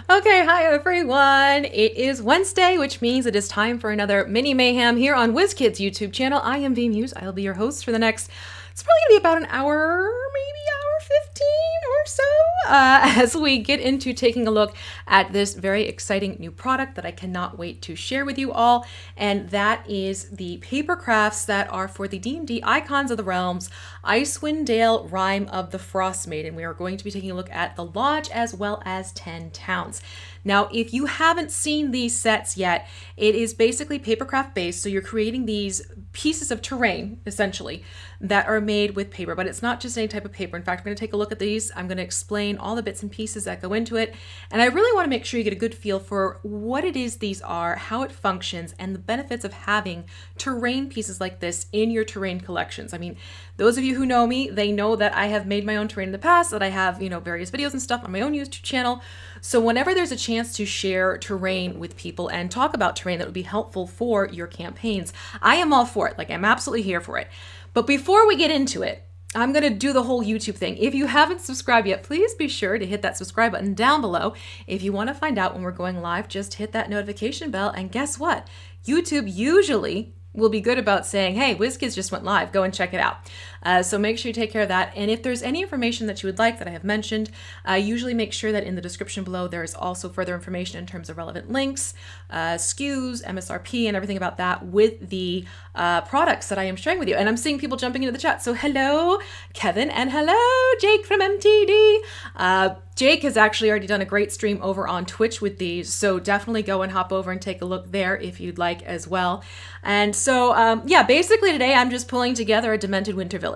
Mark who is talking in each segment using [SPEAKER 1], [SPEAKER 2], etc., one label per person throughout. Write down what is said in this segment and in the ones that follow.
[SPEAKER 1] Okay, hi everyone. It is Wednesday, which means it is time for another Mini Mayhem here on WizKids YouTube channel. I am Vee Mus'e. I'll be your host for the next, it's probably gonna be about an hour, maybe hour 15 or so, as we get into taking a look at this very exciting new product that I cannot wait to share with you all. And that is the paper crafts that are for the D&D Icons of the Realms, Icewind Dale, Rime of the Frostmaiden. We are going to be taking a look at the Lodge as well as 10 towns. Now, if you haven't seen these sets yet, it is basically papercraft based. So you're creating these pieces of terrain, essentially, that are made with paper, but it's not just any type of paper. In fact, we're going to take a look at these. I'm going to explain all the bits and pieces that go into it. And I really want to make sure you get a good feel for what it is these are, how it functions, and the benefits of having terrain pieces like this in your terrain collections. I mean, those of you who know me, they know that I have made my own terrain in the past, that I have, various videos and stuff on my own YouTube channel. So whenever there's a chance to share terrain with people and talk about terrain that would be helpful for your campaigns, I am all for it. Like, I'm absolutely here for it. But before we get into it, I'm going to do the whole YouTube thing. If you haven't subscribed yet, please be sure to hit that subscribe button down below. If you want to find out when we're going live, just hit that notification bell. And guess what? YouTube usually will be good about saying, hey, WizKids just went live, go and check it out. So make sure you take care of that. And if there's any information that you would like that I have mentioned, usually make sure that in the description below there is also further information in terms of relevant links, SKUs, MSRP, and everything about that with the products that I am sharing with you. And I'm seeing people jumping into the chat. So hello, Kevin, and hello, Jake from MTD. Jake has actually already done a great stream over on Twitch with these, so definitely go and hop over and take a look there if you'd like as well. And so, yeah, basically today I'm just pulling together a Demented Winter Village.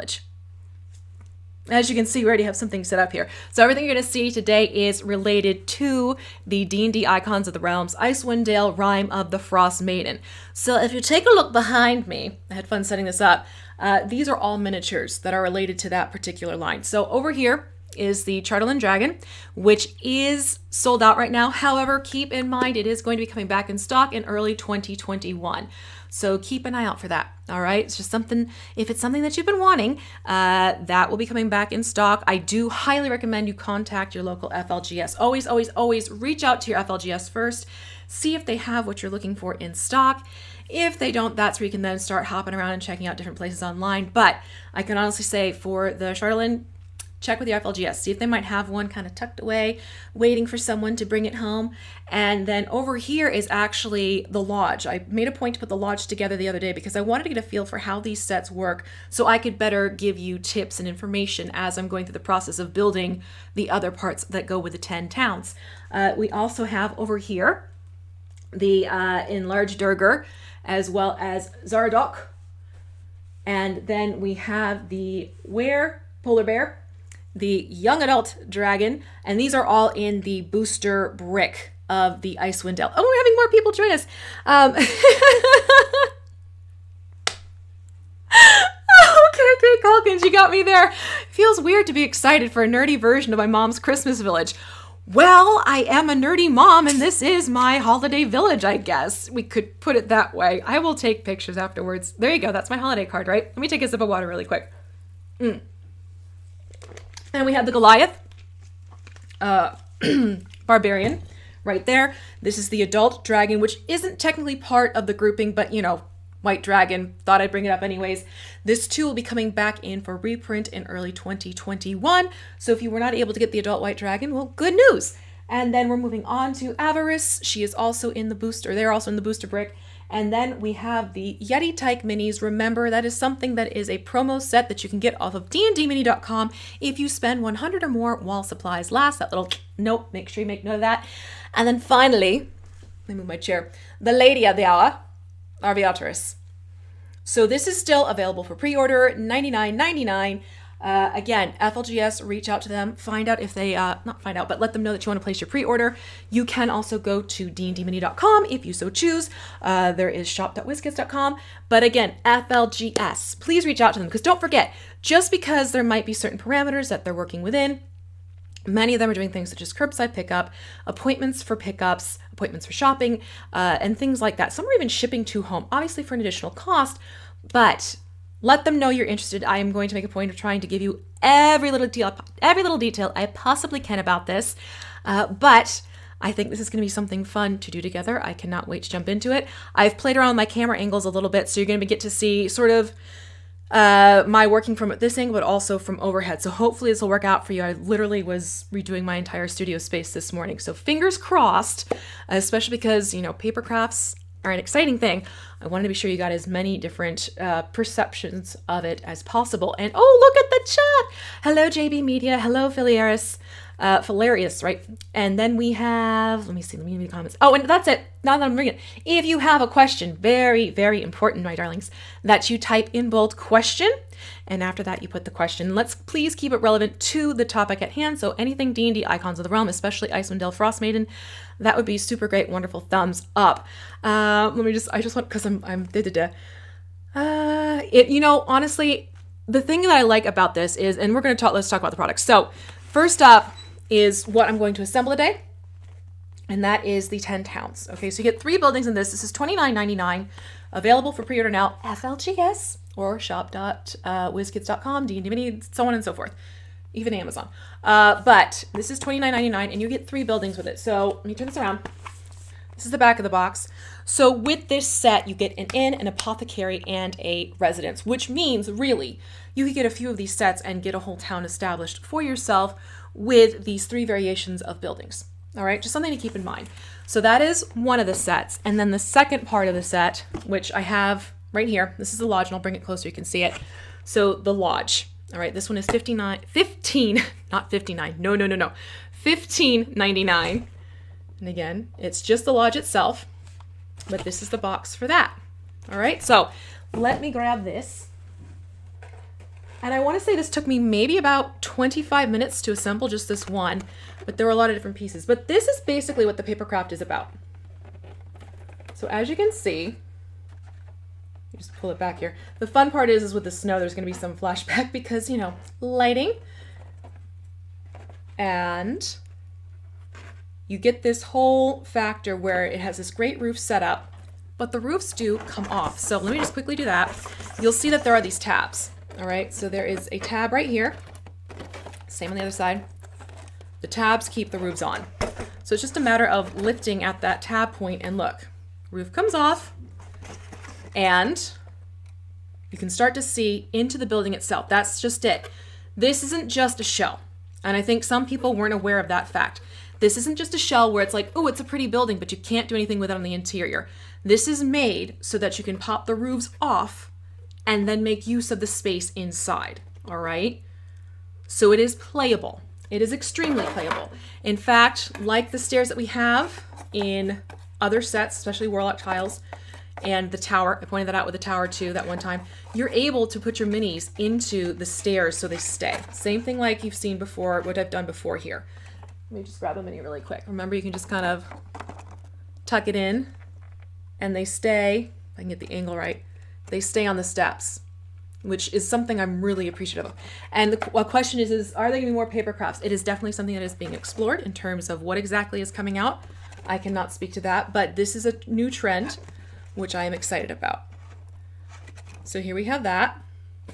[SPEAKER 1] As you can see, we already have something set up here. So everything you're going to see today is related to the D&D Icons of the Realms, Icewind Dale, Rime of the Frostmaiden. So if you take a look behind me, I had fun setting this up, these are all miniatures that are related to that particular line. So over here is the Charterland Dragon, which is sold out right now. However, keep in mind it is going to be coming back in stock in early 2021. So keep an eye out for that. All right. It's just something, if it's something that you've been wanting, that will be coming back in stock. I do highly recommend you contact your local FLGS. Always, always, always reach out to your FLGS first. See if they have what you're looking for in stock. If they don't, that's where you can then start hopping around and checking out different places online. But I can honestly say for the Charterland, check with your FLGS, see if they might have one kind of tucked away, waiting for someone to bring it home. And then over here is actually the Lodge. I made a point to put the Lodge together the other day because I wanted to get a feel for how these sets work so I could better give you tips and information as I'm going through the process of building the other parts that go with the 10 towns. We also have over here the enlarged Durgar as well as Zaradok. And then we have the Polar Bear, the young adult dragon, and these are all in the booster brick of the Icewind Dale. Oh, we're having more people join us. Okay, Calkins, you got me there. Feels weird to be excited for a nerdy version of my mom's Christmas village. Well, I am a nerdy mom, and this is my holiday village, I guess. We could put it that way. I will take pictures afterwards. There you go. That's my holiday card, right? Let me take a sip of water really quick. And we have the Goliath, Barbarian, right there. This is the adult dragon, which isn't technically part of the grouping, but White Dragon, thought I'd bring it up anyways. This too will be coming back in for reprint in early 2021. So if you were not able to get the adult White Dragon, well, good news. And then we're moving on to Avarice. She is also in the booster. They're also in the booster brick. And then we have the Yeti Tyke Minis. Remember, that is something that is a promo set that you can get off of dndmini.com if you spend 100 or more while supplies last. That little note, make sure you make note of that. And then finally, let me move my chair, the Lady of the Hour, Arviatris. So this is still available for pre-order, $99.99. Again, FLGS, reach out to them, find out if they, not find out, but let them know that you want to place your pre-order. You can also go to dndmini.com if you so choose. There is shop.wizkids.com. But again, FLGS, please reach out to them because don't forget, just because there might be certain parameters that they're working within, many of them are doing things such as curbside pickup, appointments for pickups, appointments for shopping, and things like that. Some are even shipping to home, obviously for an additional cost, but let them know you're interested. I am going to make a point of trying to give you every little detail I possibly can about this. But I think this is going to be something fun to do together. I cannot wait to jump into it. I've played around with my camera angles a little bit, so you're going to get to see sort of my working from this angle, but also from overhead. So hopefully this will work out for you. I literally was redoing my entire studio space this morning. So fingers crossed, especially because, you know, paper crafts are an exciting thing. I wanted to be sure you got as many different perceptions of it as possible. And oh, look at the chat. Hello, JB Media. Hello, Hilarious, right? And then we have, let me read the comments. Oh, and that's it. Now that I'm reading it. If you have a question, very, very important, my darlings, that you type in bold question. And after that, you put the question. Let's please keep it relevant to the topic at hand. So anything D&D Icons of the Realm, especially Icewind Dale Frostmaiden, that would be super great. Wonderful thumbs up. I just want, because you know, honestly, the thing that I like about this is, and let's talk about the products. So first up is what I'm going to assemble today, and that is the 10 towns. Okay, so you get 3 buildings in this. This is $29.99, available for pre-order now, FLGS, or shop.wizkids.com, D&D Mini, so on and so forth, even Amazon. But this is $29.99, and you get 3 buildings with it. So let me turn this around. This is the back of the box. So with this set, you get an inn, an apothecary, and a residence, which means really you could get a few of these sets and get a whole town established for yourself with these 3 variations of buildings. All right, just something to keep in mind. So that is one of the sets. And then the second part of the set, which I have right here, this is the lodge, and I'll bring it closer so you can see it. So the lodge, all right, this one is $15.99. And again, it's just the lodge itself, but this is the box for that. All right, so let me grab this. And I want to say this took me maybe about 25 minutes to assemble just this one, but there were a lot of different pieces. But this is basically what the Papercraft is about. So as you can see, you just pull it back here. The fun part is with the snow, there's going to be some flashback because, you know, lighting. And you get this whole factor where it has this great roof set up, but the roofs do come off. So let me just quickly do that. You'll see that there are these tabs. All right, so there is a tab right here. Same on the other side. The tabs keep the roofs on. So it's just a matter of lifting at that tab point and look, roof comes off and you can start to see into the building itself. That's just it. This isn't just a shell. And I think some people weren't aware of that fact. This isn't just a shell where it's like, oh, it's a pretty building, but you can't do anything with it on the interior. This is made so that you can pop the roofs off and then make use of the space inside, all right? So it is playable. It is extremely playable. In fact, like the stairs that we have in other sets, especially Warlock Tiles, and the tower, I pointed that out with the tower too that one time, you're able to put your minis into the stairs so they stay. Same thing like you've seen before, what I've done before here. Let me just grab a mini really quick. Remember, you can just kind of tuck it in and they stay, if I can get the angle right, they stay on the steps, which is something I'm really appreciative of. And the question is are there going to be more paper crafts? It is definitely something that is being explored in terms of what exactly is coming out. I cannot speak to that, but this is a new trend, which I am excited about. So here we have that.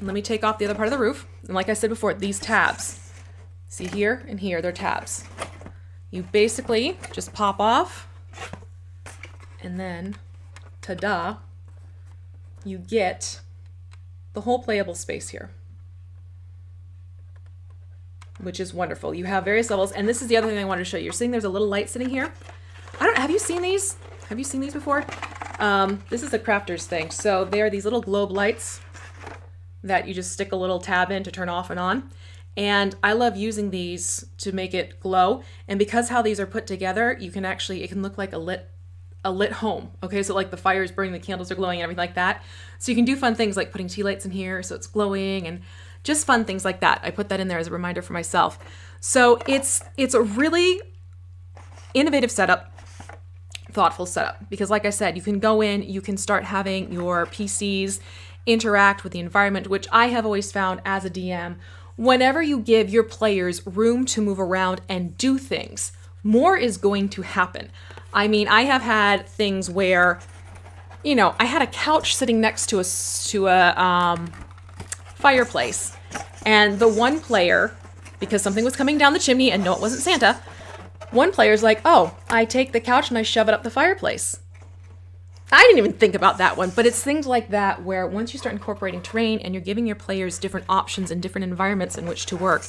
[SPEAKER 1] Let me take off the other part of the roof. And like I said before, these tabs, see here and here, they're tabs. You basically just pop off and then, ta-da, you get the whole playable space here, which is wonderful. You have various levels, and this is the other thing I wanted to show you. You're seeing there's a little light sitting here. Have you seen these? Have you seen these before? This is a crafter's thing. So they are these little globe lights that you just stick a little tab in to turn off and on. And I love using these to make it glow. And because how these are put together, you can actually, it can look like a lit home. Okay, so like the fire is burning, the candles are glowing and everything like that. So you can do fun things like putting tea lights in here so it's glowing and just fun things like that. I put that in there as a reminder for myself. So it's a really innovative setup, thoughtful setup, because like I said, you can go in, you can start having your PCs interact with the environment, which I have always found as a DM, whenever you give your players room to move around and do things, more is going to happen. I mean, I have had things where, you know, I had a couch sitting next to a fireplace, and the one player, because something was coming down the chimney and no, it wasn't Santa, One player's like, oh, I take the couch and I shove it up the fireplace. I didn't even think about that one, but it's things like that where once you start incorporating terrain and you're giving your players different options and different environments in which to work,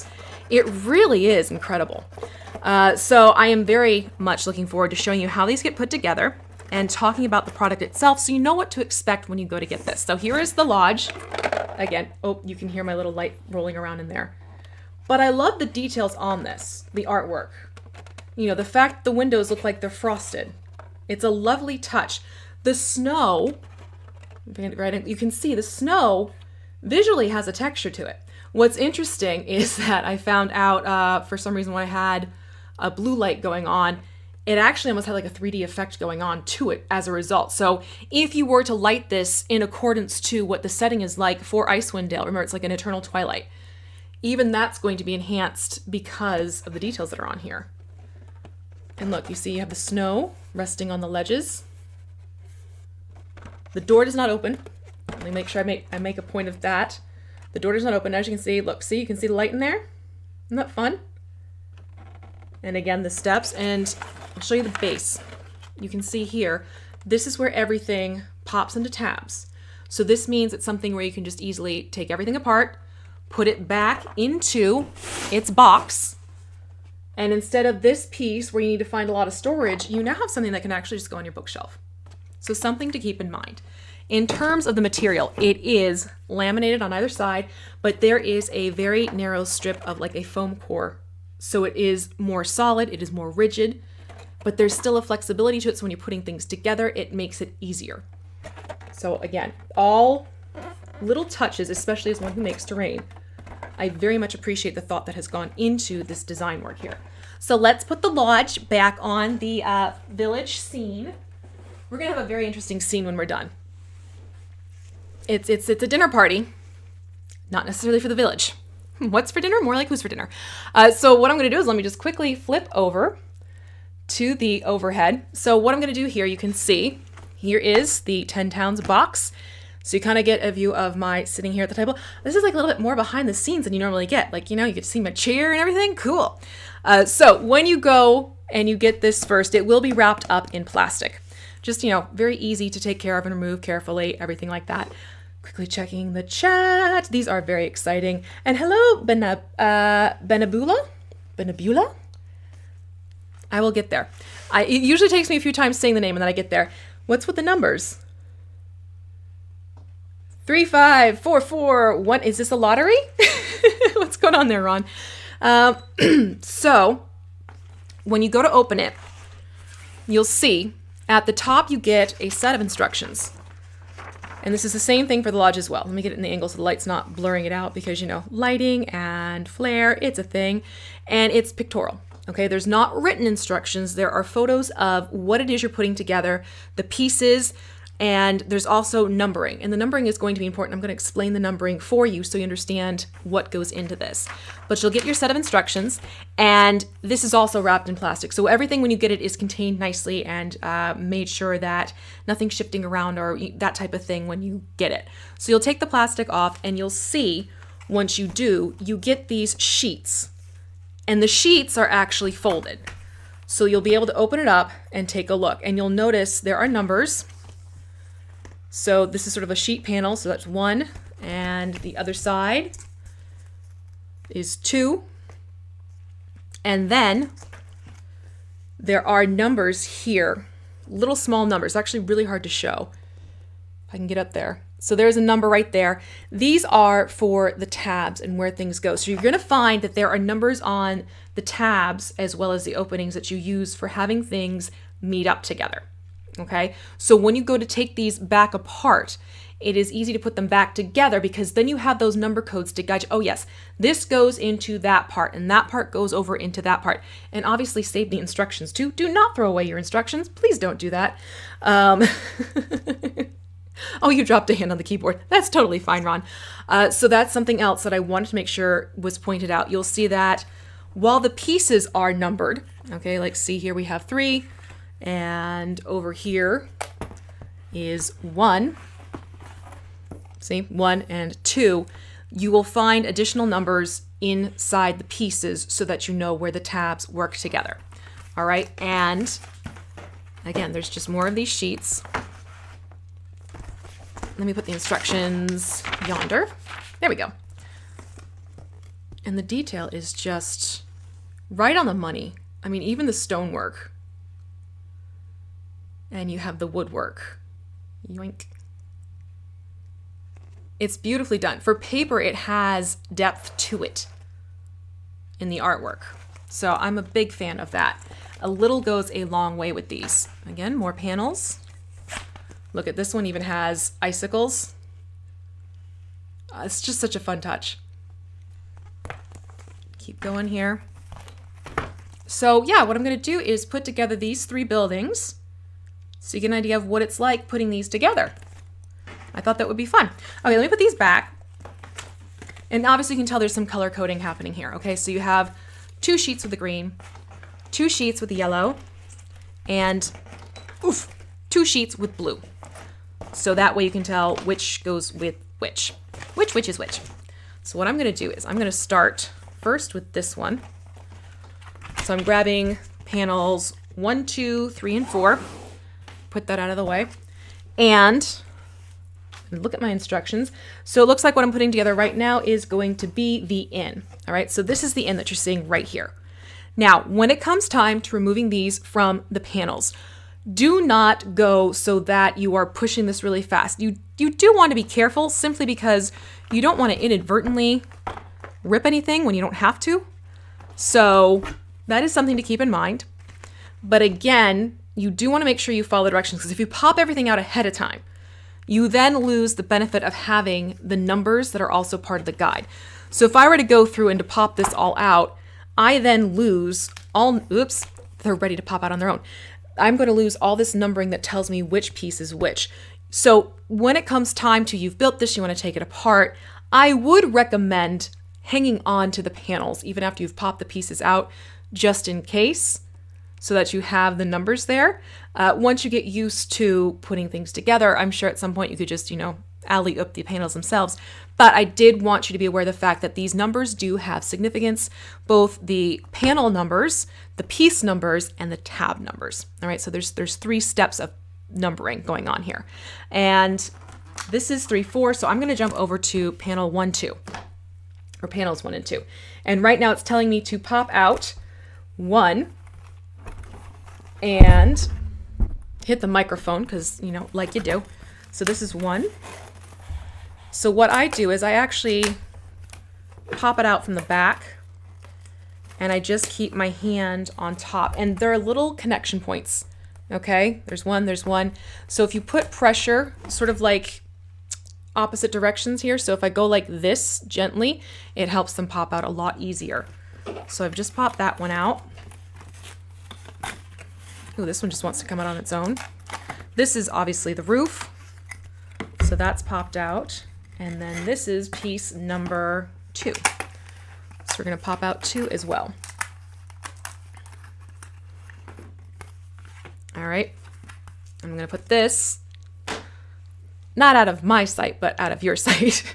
[SPEAKER 1] it really is incredible. So I am very much looking forward to showing you how these get put together and talking about the product itself so you know what to expect when you go to get this. So here is the lodge. Again, oh, you can hear my little light rolling around in there. But I love the details on this, the artwork. You know, the fact the windows look like they're frosted. It's a lovely touch. The snow, right, you can see the snow visually has a texture to it. What's interesting is that I found out for some reason when I had a blue light going on, it actually almost had like a 3D effect going on to it as a result. So if you were to light this in accordance to what the setting is like for Icewind Dale, remember it's like an eternal twilight, even that's going to be enhanced because of the details that are on here. And look, you see you have the snow resting on the ledges. The door does not open. Let me make sure I make a point of that. The door does not open. As you can see, look, see, you can see the light in there. Isn't that fun? And again, the steps, and I'll show you the base. You can see here, this is where everything pops into tabs. So this means it's something where you can just easily take everything apart, put it back into its box, and instead of this piece where you need to find a lot of storage, you now have something that can actually just go on your bookshelf. So something to keep in mind. In terms of the material, it is laminated on either side, but there is a very narrow strip of like a foam core. So it is more solid, it is more rigid, but there's still a flexibility to it. So when you're putting things together, it makes it easier. So again, all little touches, especially as one who makes terrain. I very much appreciate the thought that has gone into this design work here. So let's put the lodge back on the village scene. We're gonna have a very interesting scene when we're done. It's a dinner party, not necessarily for the village. What's for dinner? More like who's for dinner. So what I'm gonna do is let me just quickly flip over to the overhead. So what I'm gonna do here, you can see, here is the 10 Towns box. So you kind of get a view of my sitting here at the table. This is like a little bit more behind the scenes than you normally get. Like, you know, you get to see my chair and everything. Cool. So when you go and you get this first, it will be wrapped up in plastic. Just, you know, very easy to take care of and remove carefully, everything like that. Quickly checking the chat. These are very exciting. And hello, Benabula? I will get there. It usually takes me a few times saying the name and then I get there. What's with the numbers? 3, 5, 4, 4, 1. Is this a lottery? What's going on there, Ron? So when you go to open it, you'll see at the top you get a set of instructions. And this is the same thing for the lodge as well. Let me get it in the angle so the light's not blurring it out because, you know, lighting and flare, it's a thing. And it's pictorial. Okay, there's not written instructions. There are photos of what it is you're putting together, the pieces, and there's also numbering. And the numbering is going to be important. I'm going to explain the numbering for you so you understand what goes into this. But you'll get your set of instructions, and this is also wrapped in plastic. So everything when you get it is contained nicely and made sure that nothing's shifting around or that type of thing when you get it. So you'll take the plastic off, and you'll see once you do, you get these sheets. And the sheets are actually folded. So you'll be able to open it up and take a look. And you'll notice there are numbers. So this is sort of a sheet panel, so that's 1, and the other side is 2. And then there are numbers here, little small numbers, actually really hard to show. If I can get up there. So there's a number right there. These are for the tabs and where things go. So you're gonna find that there are numbers on the tabs as well as the openings that you use for having things meet up together. Okay, so when you go to take these back apart, it is easy to put them back together because then you have those number codes to guide you. Oh yes, this goes into that part and that part goes over into that part. And obviously save the instructions too. Do not throw away your instructions. Please don't do that. Oh, you dropped a hand on the keyboard. That's totally fine, Ron. So that's something else that I wanted to make sure was pointed out. You'll see that while the pieces are numbered, okay, like see here we have 3, and over here is 1. See, 1 and 2. You will find additional numbers inside the pieces so that you know where the tabs work together. All right, and again, there's just more of these sheets. Let me put the instructions yonder. There we go. And the detail is just right on the money. I mean, even the stonework. And you have the woodwork. Yoink. It's beautifully done. For paper, it has depth to it in the artwork. So I'm a big fan of that. A little goes a long way with these. Again, more panels. Look at this one, even has icicles. It's just such a fun touch. Keep going here. So yeah, what I'm going to do is put together these 3 buildings so you get an idea of what it's like putting these together. I thought that would be fun. Okay, let me put these back. And obviously you can tell there's some color coding happening here. Okay, so you have 2 sheets with the green, 2 sheets with the yellow, and 2 sheets with blue. So that way you can tell which goes with which. Which is which. So what I'm going to do is I'm going to start first with this one. So I'm grabbing panels 1, 2, 3, and 4. Put that out of the way. And look at my instructions. So it looks like what I'm putting together right now is going to be the inn. All right, so this is the inn that you're seeing right here. Now, when it comes time to removing these from the panels, do not go so that you are pushing this really fast. You do want to be careful simply because you don't want to inadvertently rip anything when you don't have to. So that is something to keep in mind. But again, you do want to make sure you follow the directions, because if you pop everything out ahead of time, you then lose the benefit of having the numbers that are also part of the guide. So if I were to go through and to pop this all out, I then lose all, oops, they're ready to pop out on their own. I'm going to lose all this numbering that tells me which piece is which. So when it comes time to, you've built this, you want to take it apart, I would recommend hanging on to the panels even after you've popped the pieces out, just in case, so that you have the numbers there. Once you get used to putting things together, I'm sure at some point you could just, alley-oop the panels themselves. But I did want you to be aware of the fact that these numbers do have significance, both the panel numbers, the piece numbers, and the tab numbers. All right, so there's 3 steps of numbering going on here. And this is 3, 4, so I'm gonna jump over to panel 1, 2, or panels 1 and 2. And right now it's telling me to pop out 1 and hit the microphone, because, like you do. So this is 1. So what I do is I actually pop it out from the back, and I just keep my hand on top. And there are little connection points, okay? There's 1, there's 1. So if you put pressure, sort of like opposite directions here, so if I go like this gently, it helps them pop out a lot easier. So I've just popped that one out. Ooh, this one just wants to come out on its own. This is obviously the roof, so that's popped out. And then this is piece number 2. So we're going to pop out 2 as well. All right, I'm going to put this, not out of my sight, but out of your sight.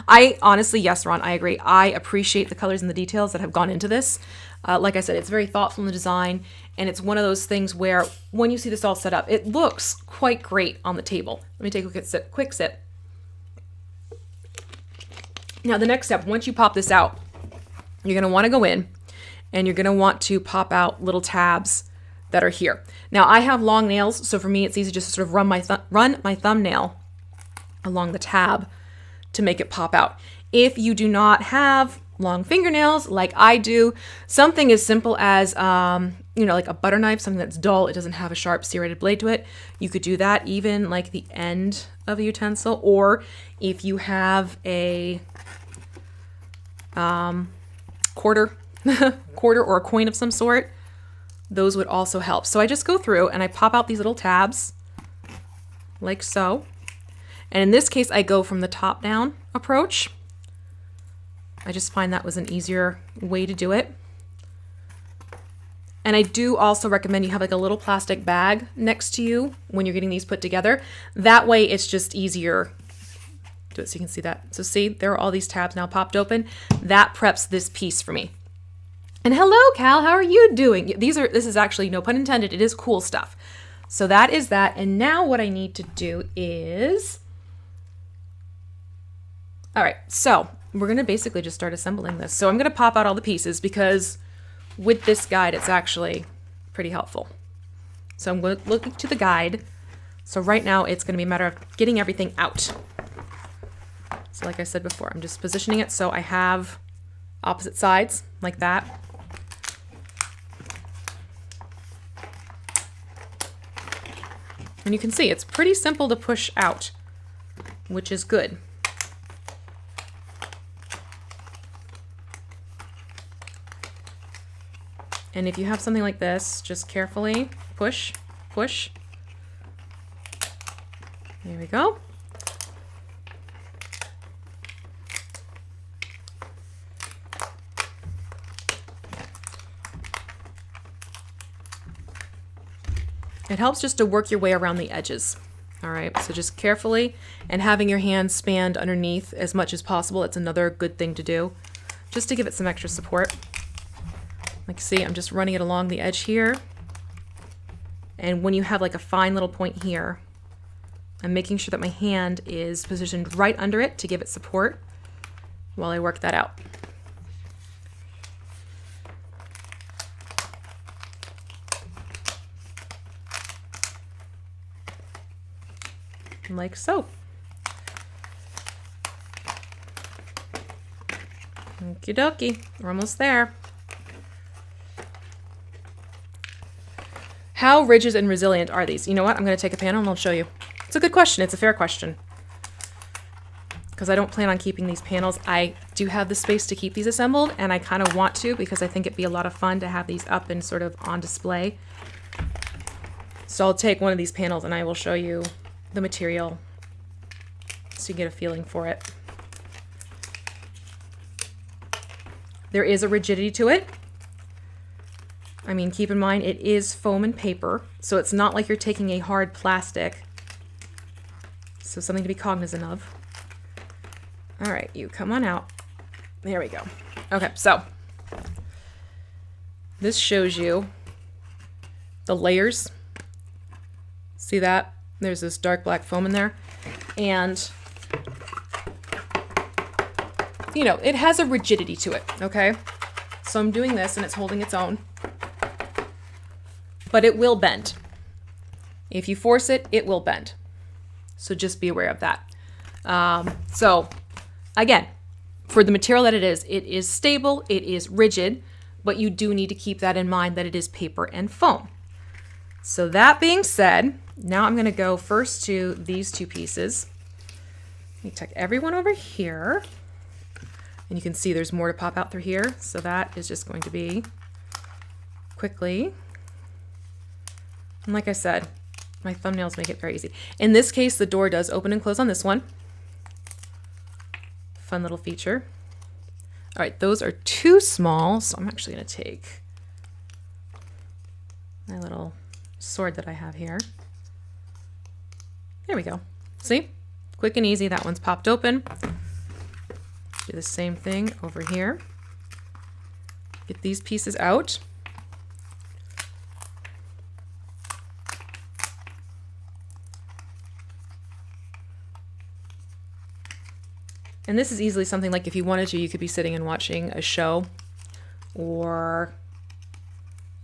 [SPEAKER 1] I honestly, yes, Ron, I agree. I appreciate the colors and the details that have gone into this. Like I said, it's very thoughtful in the design, and it's one of those things where when you see this all set up, it looks quite great on the table. Let me take a quick sip. Now, the next step, once you pop this out, you're going to want to go in, and you're going to want to pop out little tabs that are here. Now, I have long nails, so for me, it's easy just to sort of run my thumbnail along the tab to make it pop out. If you do not have long fingernails like I do, something as simple as, like a butter knife, something that's dull, it doesn't have a sharp serrated blade to it, you could do that even like the end of a utensil, or if you have a quarter or a coin of some sort, those would also help. So I just go through and I pop out these little tabs like so. And in this case, I go from the top down approach. I just find that was an easier way to do it. And I do also recommend you have like a little plastic bag next to you when you're getting these put together. That way it's just easier. Do it so you can see that. So see, there are all these tabs now popped open. That preps this piece for me. And hello, Cal, how are you doing? This is actually, no pun intended, it is cool stuff. So that is that. And now what I need to do is, all right, so we're going to basically just start assembling this. So I'm going to pop out all the pieces because with this guide, it's actually pretty helpful. So I'm going to look to the guide. So right now it's going to be a matter of getting everything out. So like I said before, I'm just positioning it so I have opposite sides like that. And you can see it's pretty simple to push out, which is good. And if you have something like this, just carefully push, push. There we go. It helps just to work your way around the edges. All right, so just carefully, and having your hands spanned underneath as much as possible. It's another good thing to do, just to give it some extra support. Like, see, I'm just running it along the edge here. And when you have like a fine little point here, I'm making sure that my hand is positioned right under it to give it support while I work that out. Like so. Okie dokie, we're almost there. How rigid and resilient are these? You know what? I'm going to take a panel and I'll show you. It's a good question. It's a fair question. Because I don't plan on keeping these panels. I do have the space to keep these assembled, and I kind of want to because I think it'd be a lot of fun to have these up and sort of on display. So I'll take one of these panels and I will show you the material so you get a feeling for it. There is a rigidity to it. I mean, keep in mind it is foam and paper, so it's not like you're taking a hard plastic. So something to be cognizant of. All right, you come on out. There we go. Okay, so this shows you the layers. See that? There's this dark black foam in there. And, you know, it has a rigidity to it, okay? So I'm doing this and it's holding its own. But it will bend. If you force it, it will bend. So just be aware of that. So again, for the material that it is stable, it is rigid, but you do need to keep that in mind that it is paper and foam. So that being said, now I'm going to go first to these two pieces. Let me tuck everyone over here. And you can see there's more to pop out through here. So that is just going to be quickly. And like I said, my thumbnails make it very easy. In this case, the door does open and close on this one. Fun little feature. All right, those are too small, so I'm actually going to take my little sword that I have here. There we go. See? Quick and easy. That one's popped open. Do the same thing over here. Get these pieces out. And this is easily something like if you wanted to, you could be sitting and watching a show or,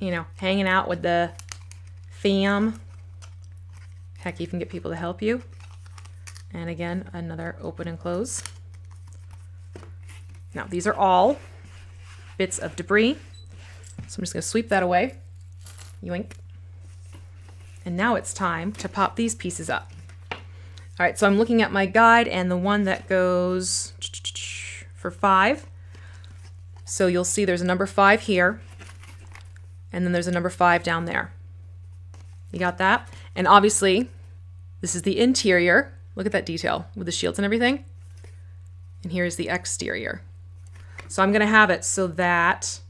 [SPEAKER 1] you know, hanging out with the fam. Heck, you can get people to help you. And again, another open and close. Now, these are all bits of debris. So I'm just going to sweep that away. Yoink. And now it's time to pop these pieces up. All right, so I'm looking at my guide and the one that goes for 5. So you'll see there's a number 5 here, and then there's a number 5 down there. You got that? And obviously, this is the interior. Look at that detail with the shields and everything. And here's the exterior. So I'm gonna have it so that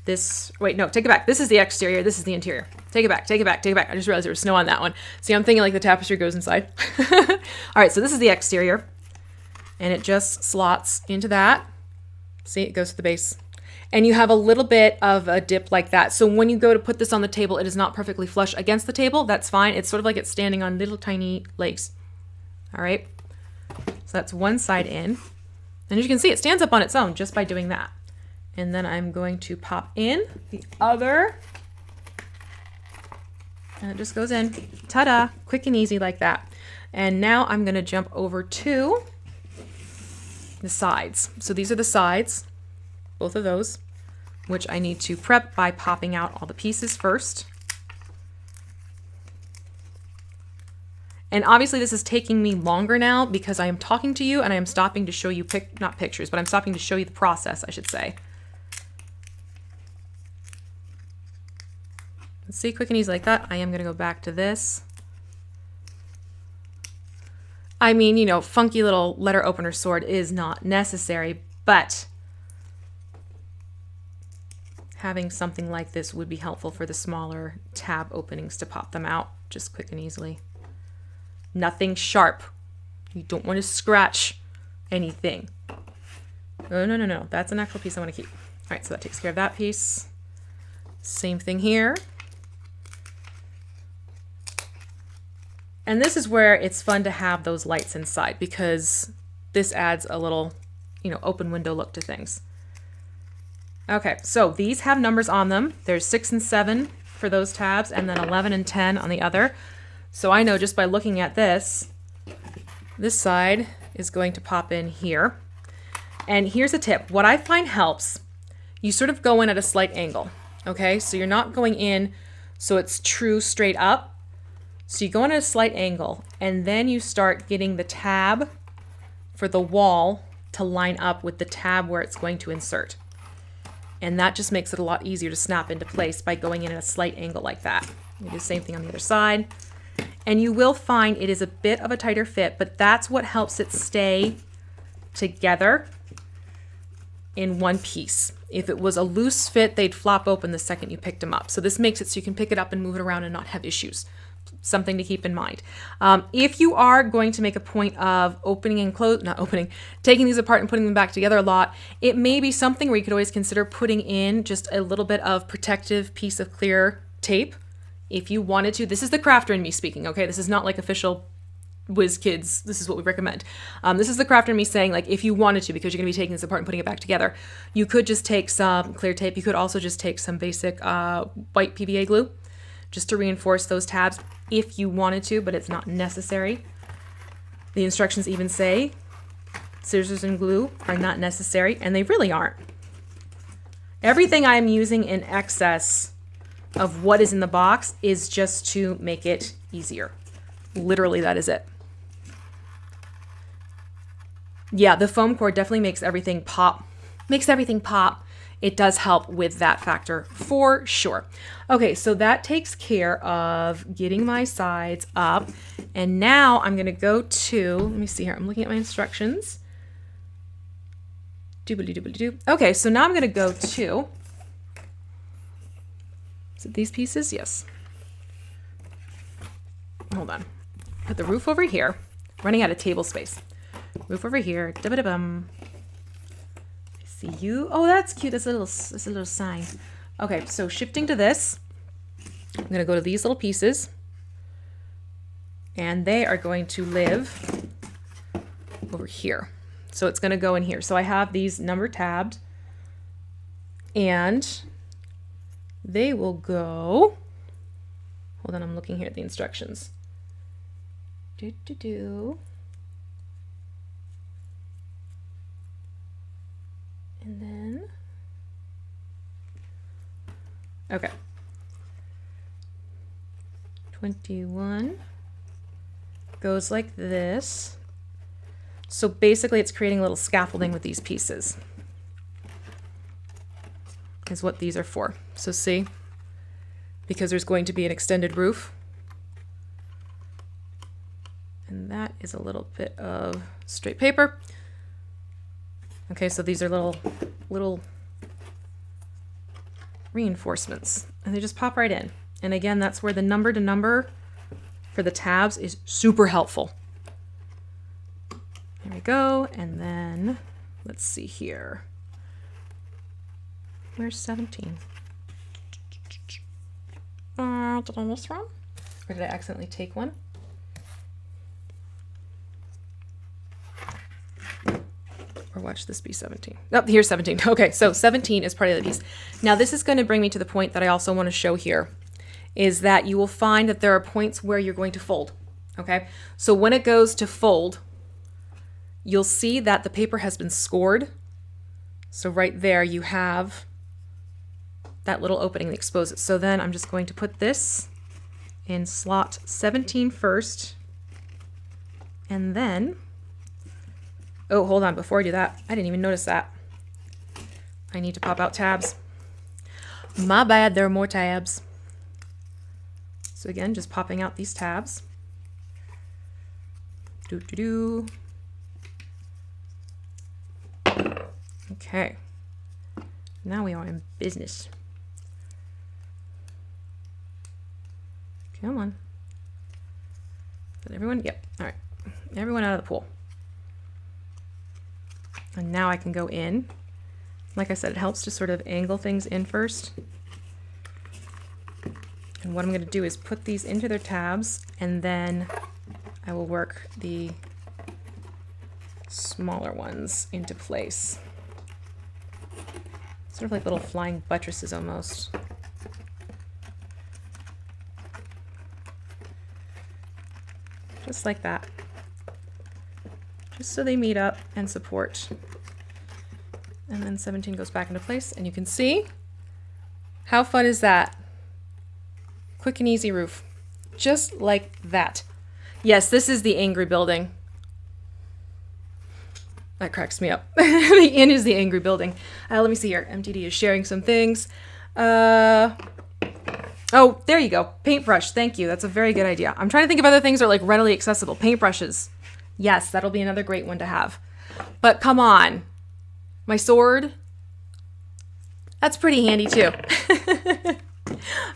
[SPEAKER 1] this, wait, no, take it back. This is the exterior, this is the interior. Take it back, take it back, take it back. I just realized there was snow on that one. See, I'm thinking like the tapestry goes inside. All right, so this is the exterior, and it just slots into that. See, it goes to the base. and you have a little bit of a dip like that. So when you go to put this on the table, it is not perfectly flush against the table. That's fine. It's sort of like it's standing on little tiny legs. All right. So that's one side in. And as you can see, it stands up on its own just by doing that. And then I'm going to pop in the other. And it just goes in. Ta-da! Quick and easy like that. And now I'm going to jump over to the sides. So these are the sides, both of those, which I need to prep by popping out all the pieces first. And obviously this is taking me longer now because I am talking to you and I am stopping to show you, not pictures, but I'm stopping to show you the process, I should say. Let's see, quick and easy like that. I am going to go back to this. I mean, you know, funky little letter opener sword is not necessary, but having something like this would be helpful for the smaller tab openings to pop them out just quick and easily. Nothing sharp. You don't want to scratch anything. Oh, no, no, no. That's an actual piece I want to keep. All right, so that takes care of that piece. Same thing here. And this is where it's fun to have those lights inside because this adds a little, you know, open window look to things. Okay, so these have numbers on them. There's 6 and 7 for those tabs and then 11 and 10 on the other. So I know just by looking at this side is going to pop in here. And here's a tip. What I find helps, you sort of go in at a slight angle, okay? So you're not going in so it's true straight up. So you go in at a slight angle and then you start getting the tab for the wall to line up with the tab where it's going to insert. And that just makes it a lot easier to snap into place by going in at a slight angle like that. You do the same thing on the other side. And you will find it is a bit of a tighter fit, but that's what helps it stay together in one piece. If it was a loose fit, they'd flop open the second you picked them up. So this makes it so you can pick it up and move it around and not have issues. Something to keep in mind. If you are going to make a point of taking these apart and putting them back together a lot, it may be something where you could always consider putting in just a little bit of protective piece of clear tape. If you wanted to, this is the crafter in me speaking, okay? This is not like official Whiz Kids, this is what we recommend. This is the crafter in me saying, like, if you wanted to, because you're gonna be taking this apart and putting it back together, you could just take some clear tape. You could also just take some basic white PVA glue just to reinforce those tabs if you wanted to, but it's not necessary. The instructions even say scissors and glue are not necessary, and they really aren't. Everything I'm using in excess of what is in the box is just to make it easier. Literally, that is it. Yeah, the foam core definitely makes everything pop. It does help with that factor for sure. Okay, so that takes care of getting my sides up. And now I'm gonna go to, let me see here, I'm looking at my instructions. Doobly-doobly-doo. Okay, so now I'm gonna go to, is it these pieces? Yes. Hold on. Put the roof over here. Running out of table space. Roof over here. Da-ba-da-bum. See you. Oh, that's cute. That's a little sign. Okay, so shifting to this, I'm gonna go to these little pieces, and they are going to live over here. So it's gonna go in here. So I have these number tabbed, and they will go. Hold on, I'm looking here at the instructions. And then, okay. 21 goes like this. So basically it's creating a little scaffolding with these pieces, is what these are for. So see, because there's going to be an extended roof. And that is a little bit of straight paper. Okay, so these are little reinforcements, and they just pop right in. And again, that's where the number to number for the tabs is super helpful. There we go. And then let's see here. Where's 17? Did I miss one? Or did I accidentally take one? Or watch this be 17. Oh, here's 17. Okay, so 17 is part of the piece. Now this is going to bring me to the point that I also want to show here, is that you will find that there are points where you're going to fold. Okay, so when it goes to fold, you'll see that the paper has been scored. So right there you have that little opening that exposes it. So then I'm just going to put this in slot 17 first, and then, oh, hold on, before I do that, I didn't even notice that. I need to pop out tabs. My bad, there are more tabs. So again, just popping out these tabs. Do. Okay. Now we are in business. Come on. Did everyone? Yep. All right. Everyone out of the pool. And now I can go in. Like I said, it helps to sort of angle things in first. And what I'm going to do is put these into their tabs, and then I will work the smaller ones into place. Sort of like little flying buttresses almost. Just like that. Just so they meet up and support. And then 17 goes back into place, and you can see, how fun is that? Quick and easy roof. Just like that. Yes, this is the angry building. That cracks me up. The inn is the angry building. Let me see here. MTD is sharing some things. Oh, there you go. Paintbrush. Thank you. That's a very good idea. I'm trying to think of other things that are like readily accessible. Paintbrushes. Yes, that'll be another great one to have. But come on. My sword. That's pretty handy too.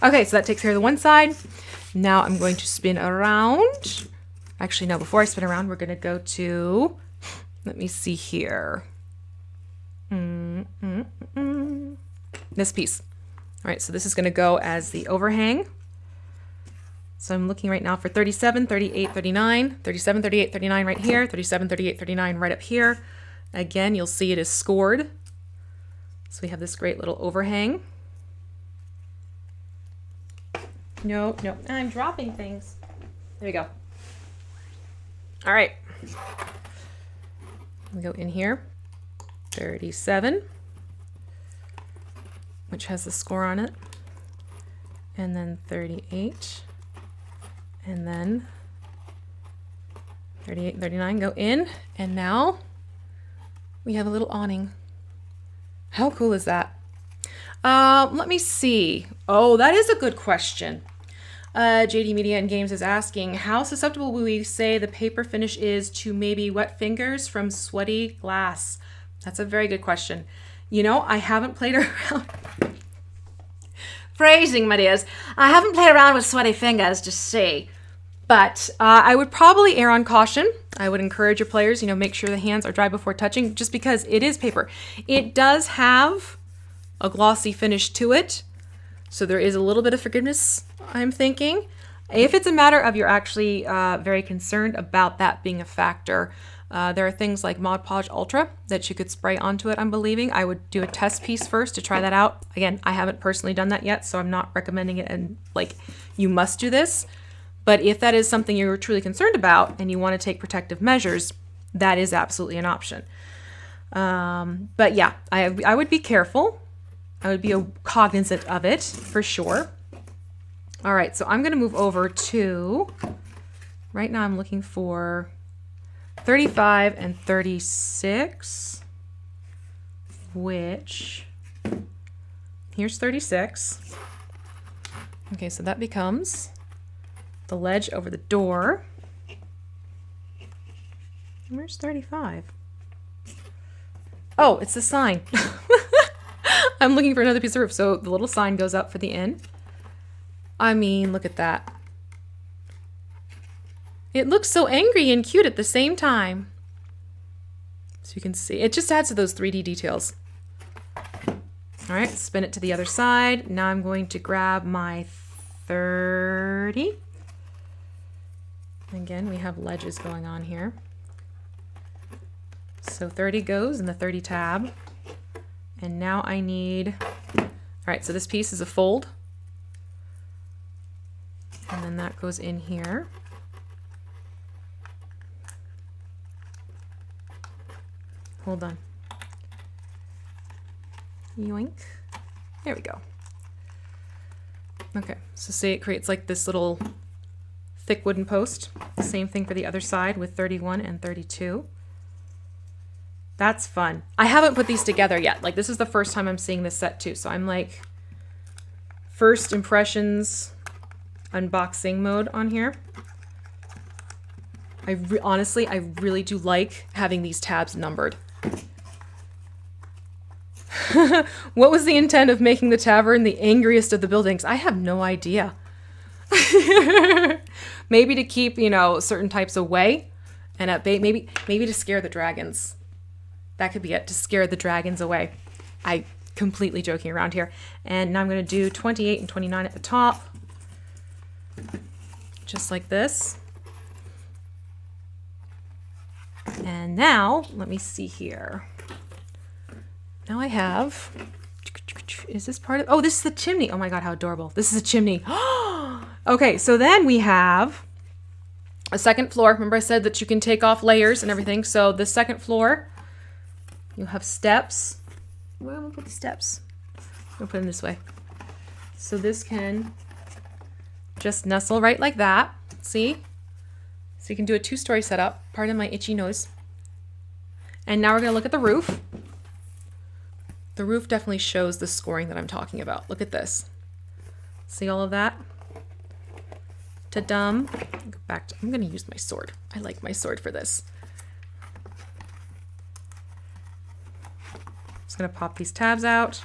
[SPEAKER 1] Okay, so that takes care of the one side. Now I'm going to spin around. Actually, no, before I spin around, we're going to go to, let me see here. This piece. All right, so this is going to go as the overhang. So I'm looking right now for 37, 38, 39, 37, 38, 39 right here, 37, 38, 39 right up here. Again, you'll see it is scored. So we have this great little overhang. No, I'm dropping things. There we go. All right. We go in here. 37, which has the score on it. And then 38. And then 38, 39 go in. And now we have a little awning. How cool is that? Let me see. Oh, that is a good question. JD Media and Games is asking, how susceptible will we say the paper finish is to maybe wet fingers from sweaty glass? That's a very good question. You know, I haven't played around. Phrasing, my dears. I haven't played around with sweaty fingers to see. But I would probably err on caution. I would encourage your players, you know, make sure the hands are dry before touching, just because it is paper. It does have a glossy finish to it. So there is a little bit of forgiveness, I'm thinking. If it's a matter of you're actually very concerned about that being a factor, there are things like Mod Podge Ultra that you could spray onto it, I'm believing. I would do a test piece first to try that out. Again, I haven't personally done that yet, so I'm not recommending it and like you must do this. But if that is something you're truly concerned about and you want to take protective measures, that is absolutely an option. But yeah, I would be careful. I would be cognizant of it for sure. All right, so I'm going to move over to, right now I'm looking for 35 and 36, which, here's 36. Okay, so that becomes the ledge over the door. Where's 35? Oh, it's the sign. I'm looking for another piece of roof. So the little sign goes up for the inn. I mean, look at that. It looks so angry and cute at the same time. So you can see, it just adds to those 3D details. All right, spin it to the other side. Now I'm going to grab my 30. Again, we have ledges going on here. So 30 goes in the 30 tab. And now I need, all right, so this piece is a fold. And then that goes in here. Hold on. Yoink. There we go. Okay, so see, it creates like this little thick wooden post. Same thing for the other side with 31 and 32. That's fun. I haven't put these together yet. Like, this is the first time I'm seeing this set too. So I'm like first impressions unboxing mode on here. Honestly, I really do like having these tabs numbered. What was the intent of making the tavern the angriest of the buildings? I have no idea. Maybe to keep, you know, certain types away, and at bay, maybe to scare the dragons. That could be it, to scare the dragons away. I completely joking around here. And now I'm going to do 28 and 29 at the top, just like this. And now let me see here. Now I have, is this part of, oh, this is the chimney. Oh my God, how adorable. This is a chimney. Okay, so then we have a second floor. Remember I said that you can take off layers and everything. So the second floor, you have steps. Where am I put the steps? I'm gonna put them this way. So this can just nestle right like that. See? So you can do a 2-story setup. Pardon my itchy nose. And now we're gonna look at the roof. The roof definitely shows the scoring that I'm talking about. Look at this. See all of that? Ta-dum. Go back to, I'm gonna use my sword. I like my sword for this. Just gonna pop these tabs out.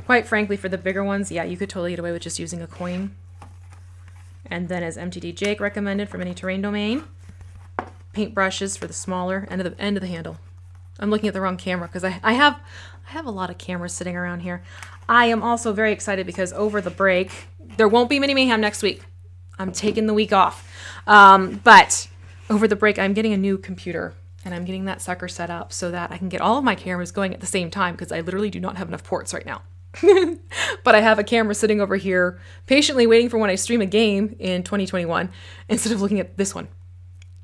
[SPEAKER 1] Quite frankly, for the bigger ones, yeah, you could totally get away with just using a coin. And then, as MTD Jake recommended for Mini Terrain Domain, paint brushes for the smaller end of the handle. I'm looking at the wrong camera because I have a lot of cameras sitting around here. I am also very excited because over the break, there won't be Mini Mayhem next week. I'm taking the week off. But over the break, I'm getting a new computer and I'm getting that sucker set up so that I can get all of my cameras going at the same time because I literally do not have enough ports right now. But I have a camera sitting over here patiently waiting for when I stream a game in 2021 instead of looking at this one.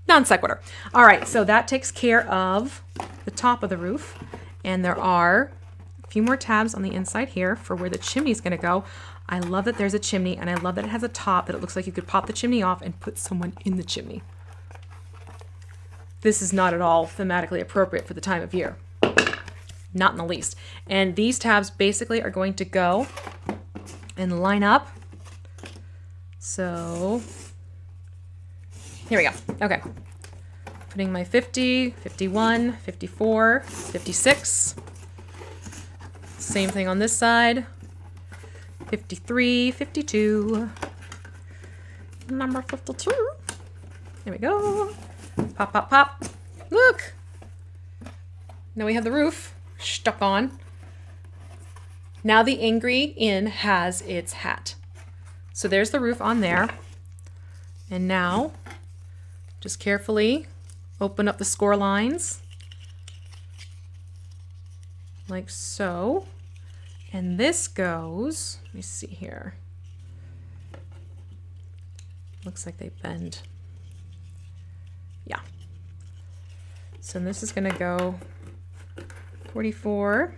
[SPEAKER 1] Non sequitur. All right, so that takes care of the top of the roof. And there are a few more tabs on the inside here for where the chimney is going to go. I love that there's a chimney, and I love that it has a top that it looks like you could pop the chimney off and put someone in the chimney. This is not at all thematically appropriate for the time of year. Not in the least. And these tabs basically are going to go and line up. So here we go. Okay. Putting my 50, 51, 54, 56. Same thing on this side. 53, 52. Number 52. There we go. Pop, pop, pop. Look. Now we have the roof stuck on. Now the Angry Inn has its hat. So there's the roof on there. And now just carefully open up the score lines like so. And this goes, let me see here. Looks like they bend. Yeah. So this is going to go 44.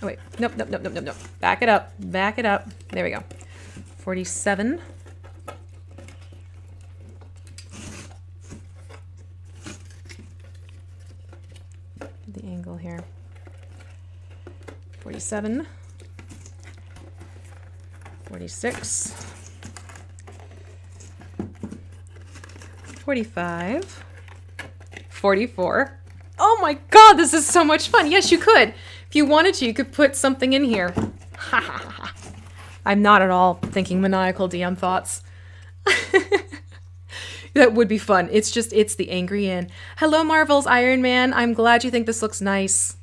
[SPEAKER 1] Oh wait, nope. Back it up, back it up. There we go. 47. The angle here. 47. 46. 45. 44. Oh my God, this is so much fun. Yes, you could. If you wanted to, you could put something in here. Ha ha ha. I'm not at all thinking maniacal DM thoughts. That would be fun. It's the angry inn. Hello, Marvel's Iron Man. I'm glad you think this looks nice.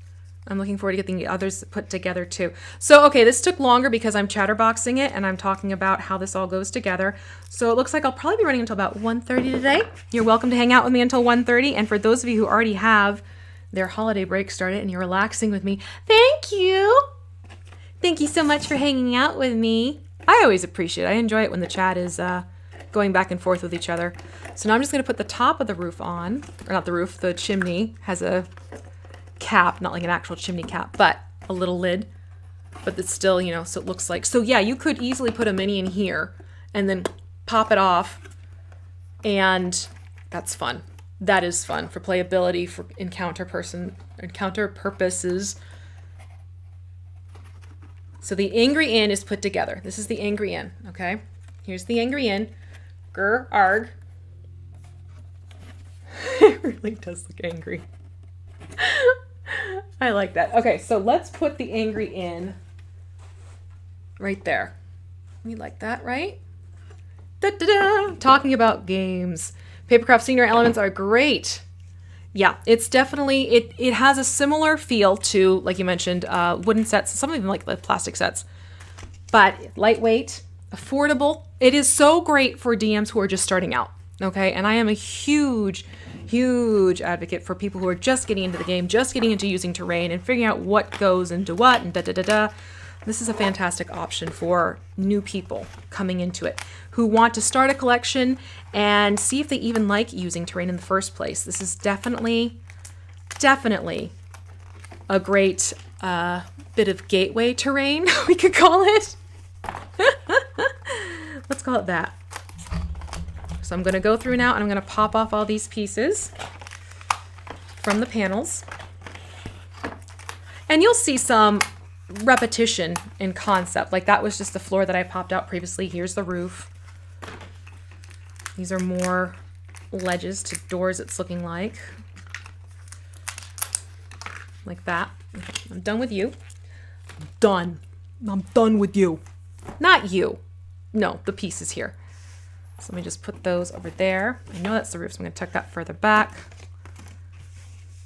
[SPEAKER 1] I'm looking forward to getting the others put together too. So, okay, this took longer because I'm chatterboxing it and I'm talking about how this all goes together. So it looks like I'll probably be running until about 1:30 today. You're welcome to hang out with me until 1:30. And for those of you who already have their holiday break started and you're relaxing with me, thank you. Thank you so much for hanging out with me. I always appreciate it. I enjoy it when the chat is going back and forth with each other. So now I'm just going to put the top of the roof on, or not the roof, the chimney has a cap, not like an actual chimney cap, but a little lid, but it's still, you know, so it looks like, so yeah, you could easily put a mini in here and then pop it off, and that's fun. That is fun for playability, for encounter purposes. So the Angry Inn is put together. This is the Angry Inn, okay? Here's the Angry Inn. Grr, arg. It really does look angry. I like that. Okay, so let's put the Angry Inn right there. We like that, right? Da-da-da! Talking about games. Papercraft Senior elements are great. Yeah, it's definitely, it has a similar feel to, like you mentioned, wooden sets, some of them like the plastic sets. But lightweight, affordable. It is so great for DMs who are just starting out, okay? And I am a huge advocate for people who are just getting into the game, just getting into using terrain and figuring out what goes into what and da-da-da-da. This is a fantastic option for new people coming into it who want to start a collection and see if they even like using terrain in the first place. This is definitely a great bit of gateway terrain, we could call it. Let's call it that. So I'm going to go through now and I'm going to pop off all these pieces from the panels. And you'll see some repetition in concept. Like that was just the floor that I popped out previously. Here's the roof. These are more ledges to doors, it's looking like. Like that. Okay, I'm done with you. Done. I'm done with you. Not you. No, the pieces here. So let me just put those over there. I know that's the roof, so I'm going to tuck that further back.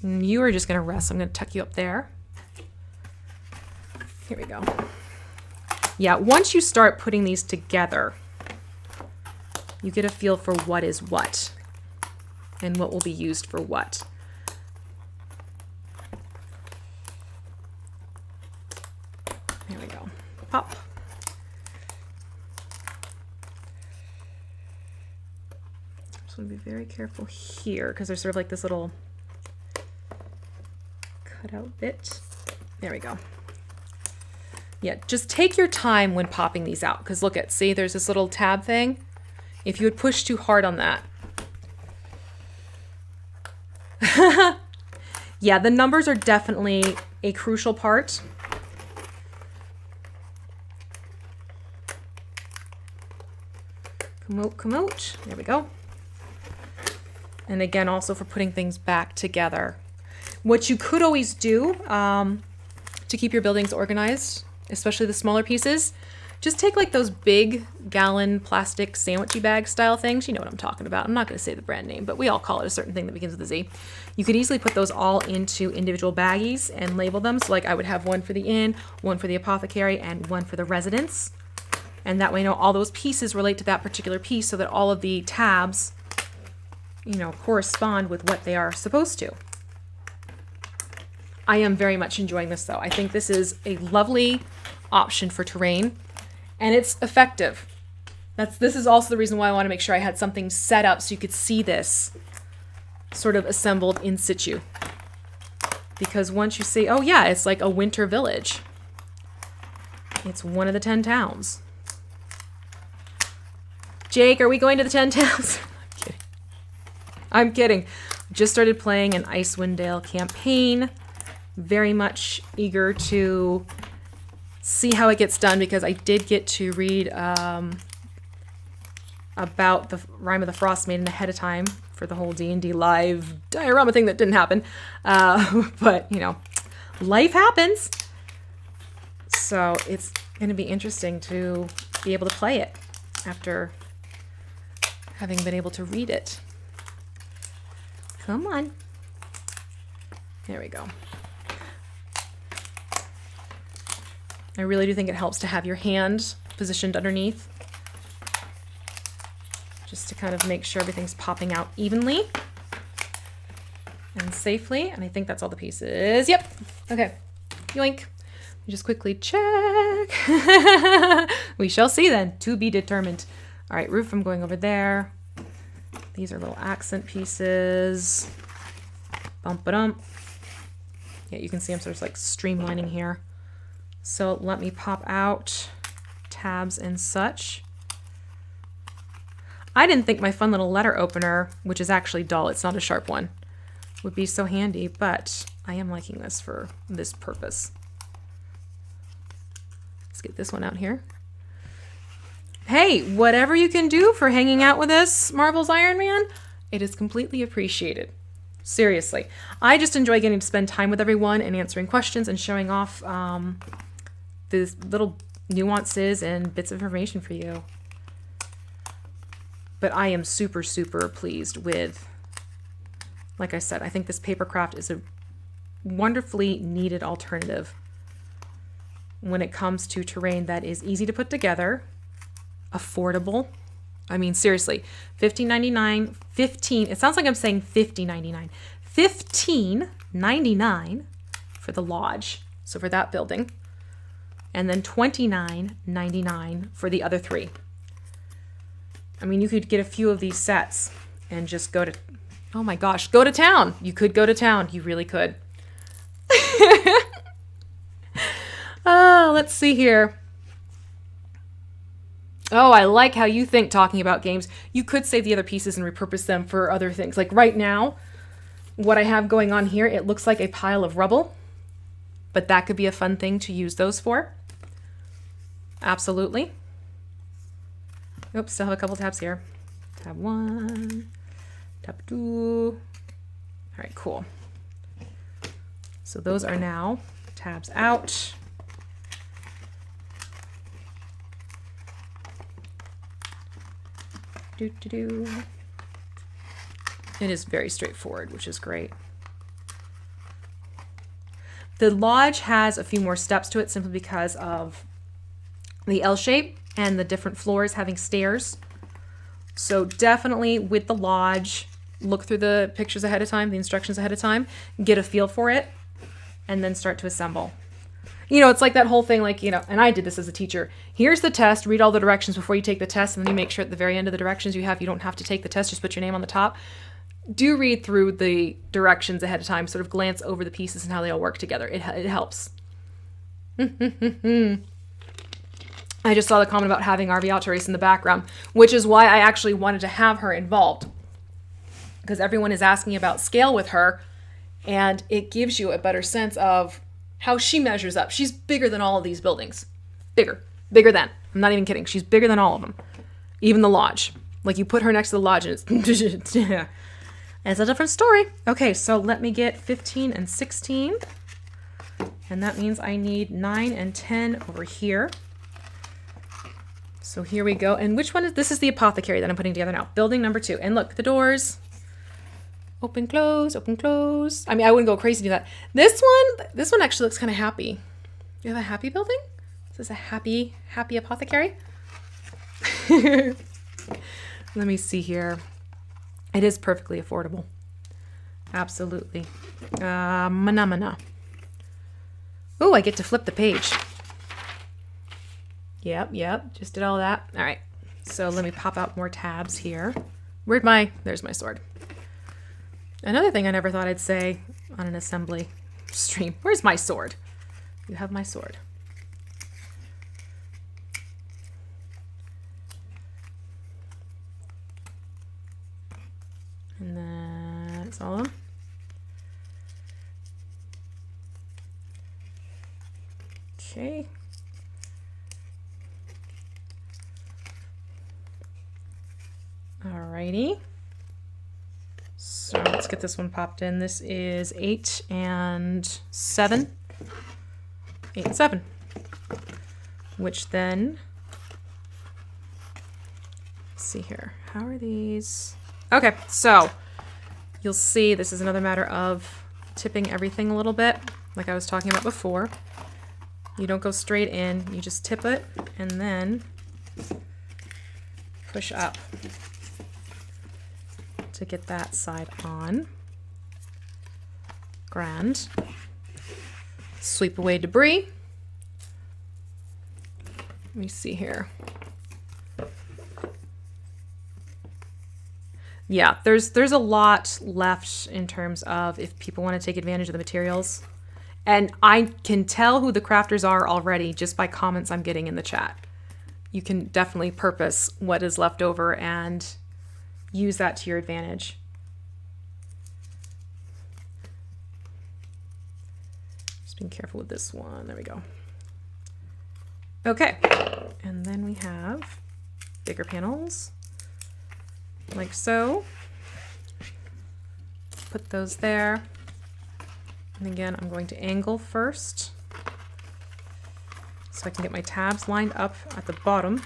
[SPEAKER 1] And you are just going to rest. So I'm going to tuck you up there. Here we go. Yeah, once you start putting these together, you get a feel for what is what and what will be used for what. There we go. Pop. So be very careful here because there's sort of like this little cutout bit. There we go. Yeah, just take your time when popping these out because look at, see, there's this little tab thing. If you would push too hard on that. Yeah, the numbers are definitely a crucial part. Come out, come out. There we go. And again, also for putting things back together. What you could always do to keep your buildings organized, especially the smaller pieces, just take like those big gallon plastic sandwichy bag style things. You know what I'm talking about. I'm not going to say the brand name, but we all call it a certain thing that begins with a Z. You could easily put those all into individual baggies and label them. So like I would have one for the inn, one for the apothecary, and one for the residence. And that way, you know, all those pieces relate to that particular piece so that all of the tabs, you know, correspond with what they are supposed to. I am very much enjoying this though. I think this is a lovely option for terrain and it's effective. This is also the reason why I want to make sure I had something set up so you could see this sort of assembled in situ. Because once you see, oh yeah, it's like a winter village. It's one of the 10 towns. Jake, are we going to the 10 towns? I'm kidding. Just started playing an Icewind Dale campaign. Very much eager to see how it gets done because I did get to read about the Rime of the Frostmaiden ahead of time for the whole D&D live diorama thing that didn't happen. But, you know, life happens. So it's going to be interesting to be able to play it after having been able to read it. Come on. There we go. I really do think it helps to have your hand positioned underneath, just to kind of make sure everything's popping out evenly and safely. And I think that's all the pieces. Yep. Okay. Yoink. Just quickly check. We shall see then. To be determined. All right, roof, I'm going over there. These are little accent pieces. Bump-a-dump. Yeah, you can see I'm sort of like streamlining here. So let me pop out tabs and such. I didn't think my fun little letter opener, which is actually dull, it's not a sharp one, would be so handy, but I am liking this for this purpose. Let's get this one out here. Hey, whatever you can do for hanging out with us, Marvel's Iron Man, it is completely appreciated. Seriously. I just enjoy getting to spend time with everyone and answering questions and showing off these little nuances and bits of information for you. But I am super, super pleased with, like I said, I think this Papercraft is a wonderfully needed alternative when it comes to terrain that is easy to put together, affordable. I mean, seriously, $15.99, it sounds like I'm saying $50.99. $15.99 for the lodge, so for that building, and then $29.99 for the other three. I mean, you could get a few of these sets and just go to, oh my gosh, go to town. You could go to town. You really could. Oh, let's see here. Oh, I like how you think talking about games. You could save the other pieces and repurpose them for other things. Like right now, what I have going on here, it looks like a pile of rubble, but that could be a fun thing to use those for. Absolutely. Oops, still have a couple tabs here. Tab 1, tab 2. All right, cool. So those are now tabs out. It is very straightforward, which is great. The lodge has a few more steps to it simply because of the L shape and the different floors having stairs. So definitely with the lodge, look through the pictures ahead of time, the instructions ahead of time, get a feel for it, and then start to assemble. You know, it's like that whole thing, like, you know, and I did this as a teacher. Here's the test, read all the directions before you take the test, and then you make sure at the very end of the directions you don't have to take the test, just put your name on the top. Do read through the directions ahead of time, sort of glance over the pieces and how they all work together. It helps. I just saw the comment about having RV Auto Race in the background, which is why I actually wanted to have her involved, because everyone is asking about scale with her, and it gives you a better sense of how she measures up. She's bigger than all of these buildings. Bigger than. I'm not even kidding. She's bigger than all of them. Even the lodge. Like, you put her next to the lodge and it's, yeah. It's a different story. Okay, so let me get 15 and 16. And that means I need 9 and 10 over here. So here we go. And which one is, this is the apothecary that I'm putting together now. Building number 2. And look, the doors. Open, close, open, close. I mean, I wouldn't go crazy to do that. This one actually looks kind of happy. You have a happy building? Is this a happy apothecary? Let me see here. It is perfectly affordable. Absolutely. Mana. Oh, I get to flip the page. Yep. Just did all that. All right. So let me pop out more tabs here. There's my sword. Another thing I never thought I'd say on an assembly stream. Where's my sword? You have my sword. And that's all of them. Okay. Alrighty. So let's get this one popped in. This is 8 and 7. 8 and 7. Which then Let's see here. How are these? Okay, so you'll see this is another matter of tipping everything a little bit, like I was talking about before. You don't go straight in, you just tip it and then push up to get that side on. Grand. Sweep away debris. Let me see here. Yeah, there's a lot left in terms of if people want to take advantage of the materials. And I can tell who the crafters are already just by comments I'm getting in the chat. You can definitely purpose what is left over and use that to your advantage. Just being careful with this one. There we go. Okay, and then we have bigger panels, like so. Put those there. And again, I'm going to angle first so I can get my tabs lined up at the bottom.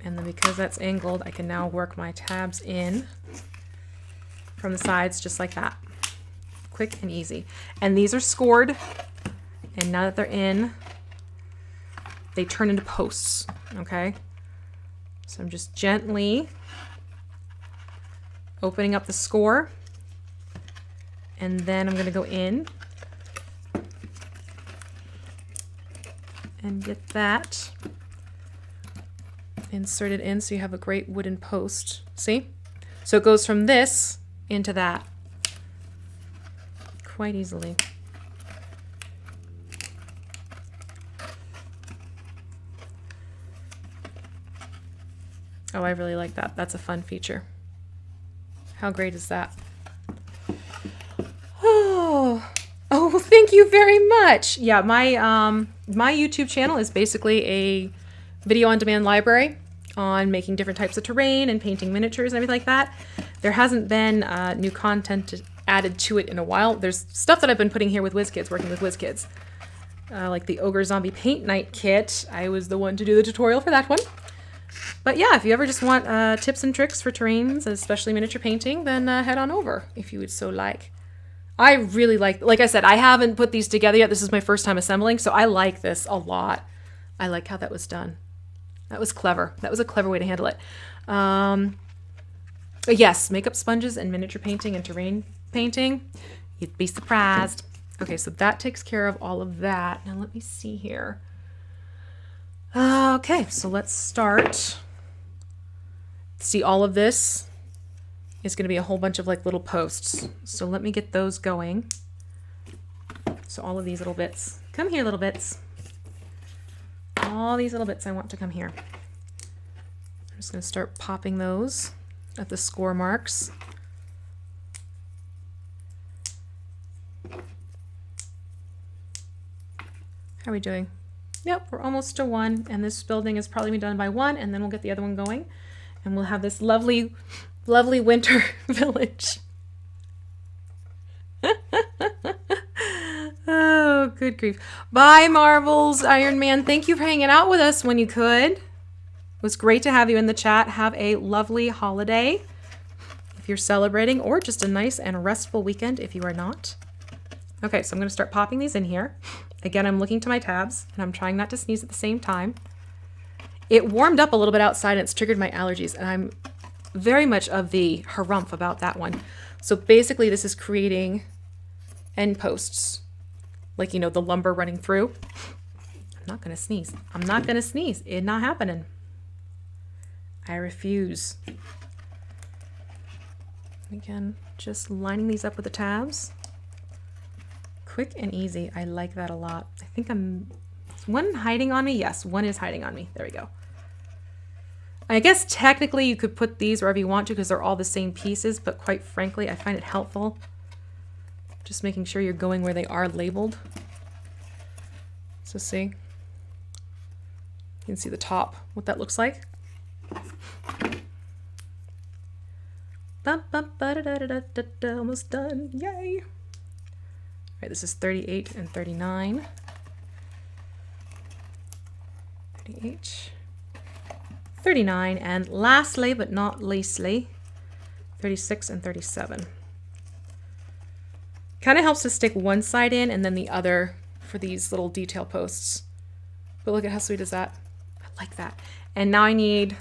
[SPEAKER 1] And then because that's angled, I can now work my tabs in from the sides just like that. Quick and easy. And these are scored, and now that they're in, they turn into posts, okay? So I'm just gently opening up the score, and then I'm gonna go in and get that inserted in so you have a great wooden post. See? So it goes from this into that quite easily. Oh, I really like that. That's a fun feature. How great is that? Oh, thank you very much. Yeah, my my YouTube channel is basically a video on demand library on making different types of terrain and painting miniatures and everything like that. There hasn't been new content added to it in a while. There's stuff that I've been putting here with WizKids, working with WizKids. Like the Ogre Zombie Paint Night kit. I was the one to do the tutorial for that one. But yeah, if you ever just want tips and tricks for terrains, especially miniature painting, then head on over if you would so like. I really like I said, I haven't put these together yet. This is my first time assembling, so I like this a lot. I like how that was done. That was clever. That was a clever way to handle it. Yes, makeup sponges and miniature painting and terrain painting. You'd be surprised. Okay, so that takes care of all of that. Now let me see here. Okay, so let's start. See, all of this is going to be a whole bunch of like little posts. So let me get those going. So all of these little bits. Come here, little bits. All these little bits I want to come here. I'm just going to start popping those at the score marks. How are we doing? Yep, we're almost to 1, and this building is probably done by 1, and then we'll get the other one going, and we'll have this lovely, lovely winter village. Oh, good grief. Bye, Marvels, Iron Man. Thank you for hanging out with us when you could. It was great to have you in the chat. Have a lovely holiday if you're celebrating, or just a nice and restful weekend if you are not. Okay, so I'm going to start popping these in here. Again, I'm looking to my tabs, and I'm trying not to sneeze at the same time. It warmed up a little bit outside, and it's triggered my allergies, and I'm very much of the harumph about that one. So basically, this is creating end posts, like, you know, the lumber running through. I'm not going to sneeze. I'm not going to sneeze. It's not happening. I refuse. Again, just lining these up with the tabs. Quick and easy. I like that a lot. I think is one hiding on me? Yes, one is hiding on me. There we go. I guess technically you could put these wherever you want to because they're all the same pieces, but quite frankly, I find it helpful just making sure you're going where they are labeled. So see? You can see the top, what that looks like. Almost done. Yay! All right, this is 38 and 39. 38 39, and lastly but not leastly, 36 and 37. Kind of helps to stick one side in and then the other for these little detail posts. But look at how sweet is that. I like that. And now I need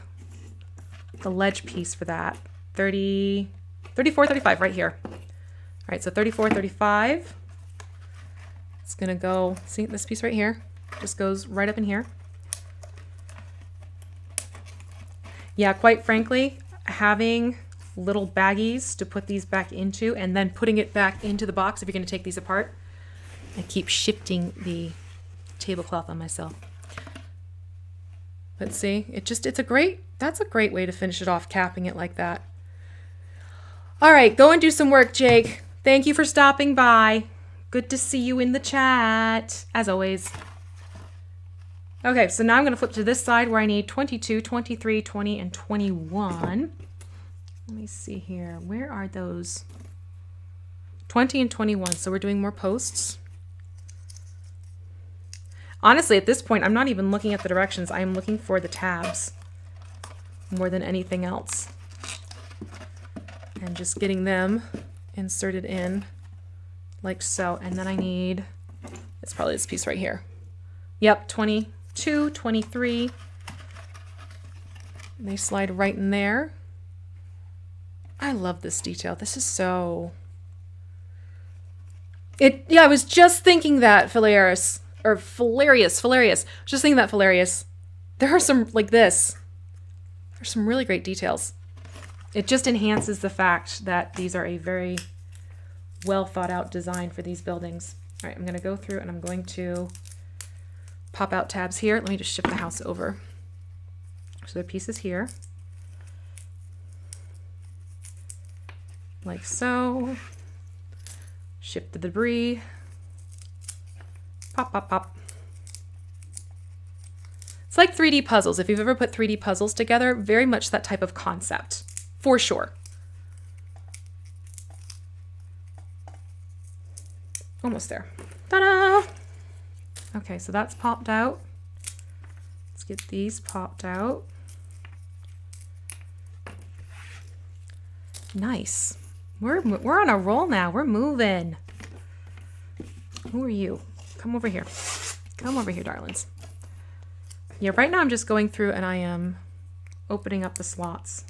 [SPEAKER 1] the ledge piece for that. 30, 34, 35 right here. All right, so 34, 35. It's gonna go, see this piece right here? Just goes right up in here. Yeah, quite frankly, having little baggies to put these back into and then putting it back into the box if you're going to take these apart. I keep shifting the tablecloth on myself. But see, that's a great way to finish it off, capping it like that. All right, go and do some work, Jake. Thank you for stopping by. Good to see you in the chat, as always. Okay, so now I'm going to flip to this side where I need 22, 23, 20, and 21. Let me see here. Where are those? 20 and 21. So we're doing more posts. Honestly, at this point, I'm not even looking at the directions. I am looking for the tabs more than anything else. And just getting them inserted in like so. And then I need, it's probably this piece right here. Yep, 22, 23. They slide right in there. I love this detail. This is so... Yeah, I was just thinking that, Philarius. Just thinking that, Philarius. There are some, like this. There's some really great details. It just enhances the fact that these are a very well thought out design for these buildings. All right, I'm going to go through and I'm going to pop out tabs here. Let me just shift the house over. So there are pieces here. Like so. Shift the debris. Pop, pop, pop. It's like 3D puzzles. If you've ever put 3D puzzles together, very much that type of concept, for sure. Almost there. Ta-da! Okay, so that's popped out. Let's get these popped out. Nice. We're on a roll now. We're moving. Who are you? Come over here. Come over here, darlings. Yeah, right now I'm just going through and I am opening up the slots.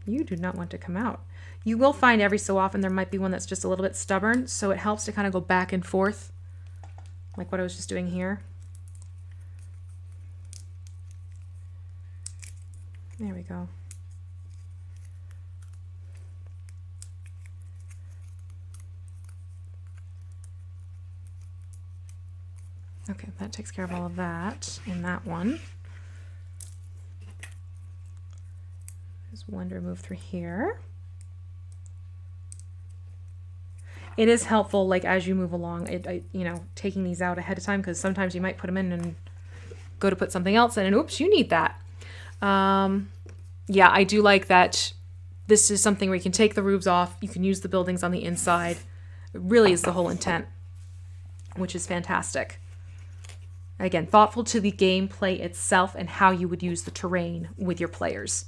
[SPEAKER 1] You do not want to come out. You will find every so often there might be one that's just a little bit stubborn, so it helps to kind of go back and forth, like what I was just doing here. There we go. Okay, that takes care of all of that in that one. There's one to remove through here. It is helpful, like as you move along, you know, taking these out ahead of time, because sometimes you might put them in and go to put something else in, and oops, you need that. Yeah, I do like that this is something where you can take the roofs off, you can use the buildings on the inside. It really is the whole intent, which is fantastic. Again, thoughtful to the gameplay itself and how you would use the terrain with your players.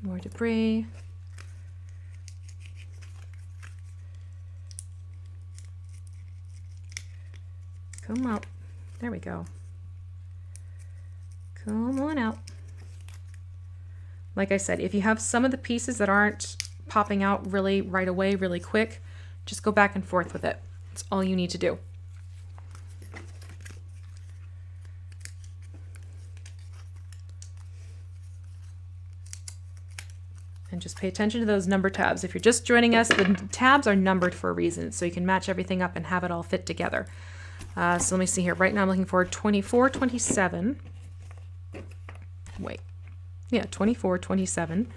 [SPEAKER 1] More debris. Come out. There we go. Come on out. Like I said, if you have some of the pieces that aren't popping out really right away, really quick, just go back and forth with it. That's all you need to do. And just pay attention to those number tabs. If you're just joining us, the tabs are numbered for a reason, so you can match everything up and have it all fit together. So let me see here. Right now I'm looking for 24, 27. Wait. Yeah, 24, 27.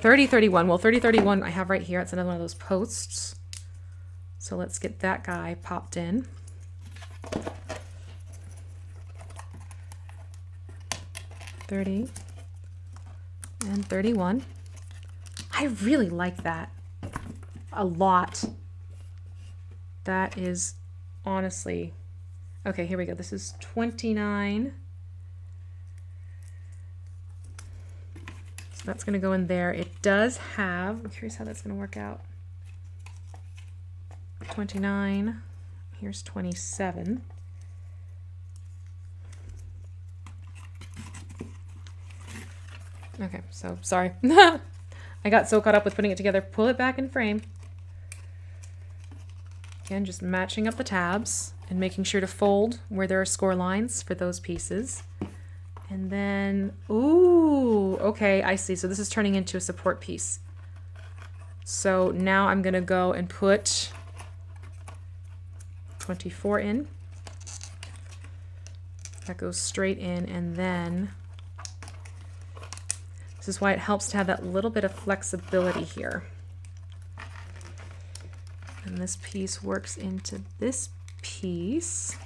[SPEAKER 1] 30, 31. Well, 30, 31 I have right here. It's another one of those posts. So let's get that guy popped in. and 31. I really like that a lot. That is honestly, okay, here we go. This is 29. So that's going to go in there. It does have, I'm curious how that's going to work out. 29. Here's 27. Okay, so sorry. I got so caught up with putting it together. Pull it back in frame. Again, just matching up the tabs and making sure to fold where there are score lines for those pieces. And then, ooh, okay, I see. So this is turning into a support piece. So now I'm going to go and put 24 in. That goes straight in, and then this is why it helps to have that little bit of flexibility here. And this piece works into this piece,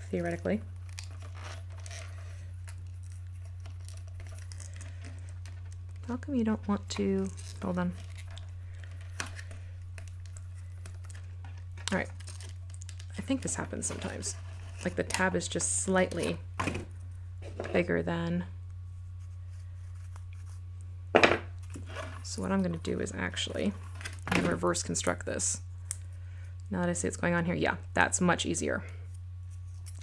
[SPEAKER 1] theoretically. How come you don't want to, hold on. All right, I think this happens sometimes. Like the tab is just slightly bigger than. So what I'm going to do is actually, I'm going to reverse construct this. Now that I see what's going on here, yeah, that's much easier.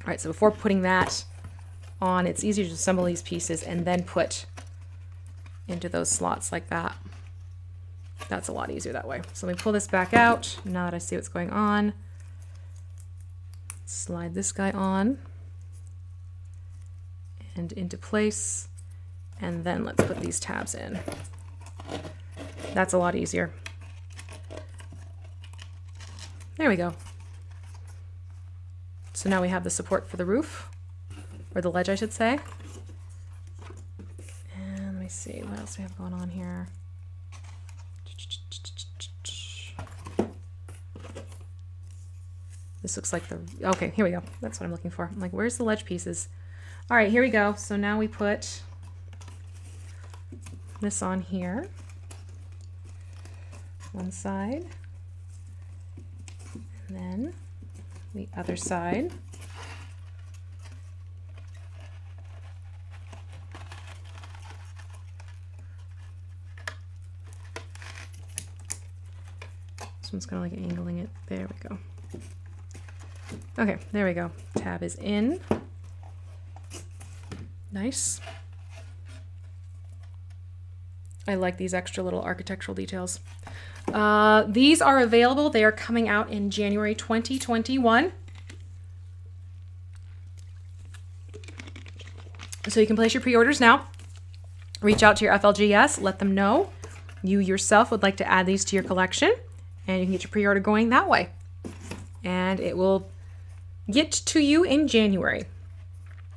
[SPEAKER 1] All right, so before putting that on, it's easier to assemble these pieces and then put into those slots like that. That's a lot easier that way. So let me pull this back out. Now that I see what's going on, slide this guy on and into place. And then let's put these tabs in. That's a lot easier. There we go. So now we have the support for the roof, or the ledge, I should say. And let me see, what else do we have going on here? This looks like the, okay, here we go. That's what I'm looking for. I'm like, where's the ledge pieces? All right, here we go. So now we put this on here. One side. And then the other side. This one's kind of like angling it. There we go. Okay, there we go. Tab is in. Nice. I like these extra little architectural details. These are available. They are coming out in January 2021. So you can place your pre-orders now. Reach out to your FLGS, let them know you yourself would like to add these to your collection, and you can get your pre-order going that way. And it will get to you in January,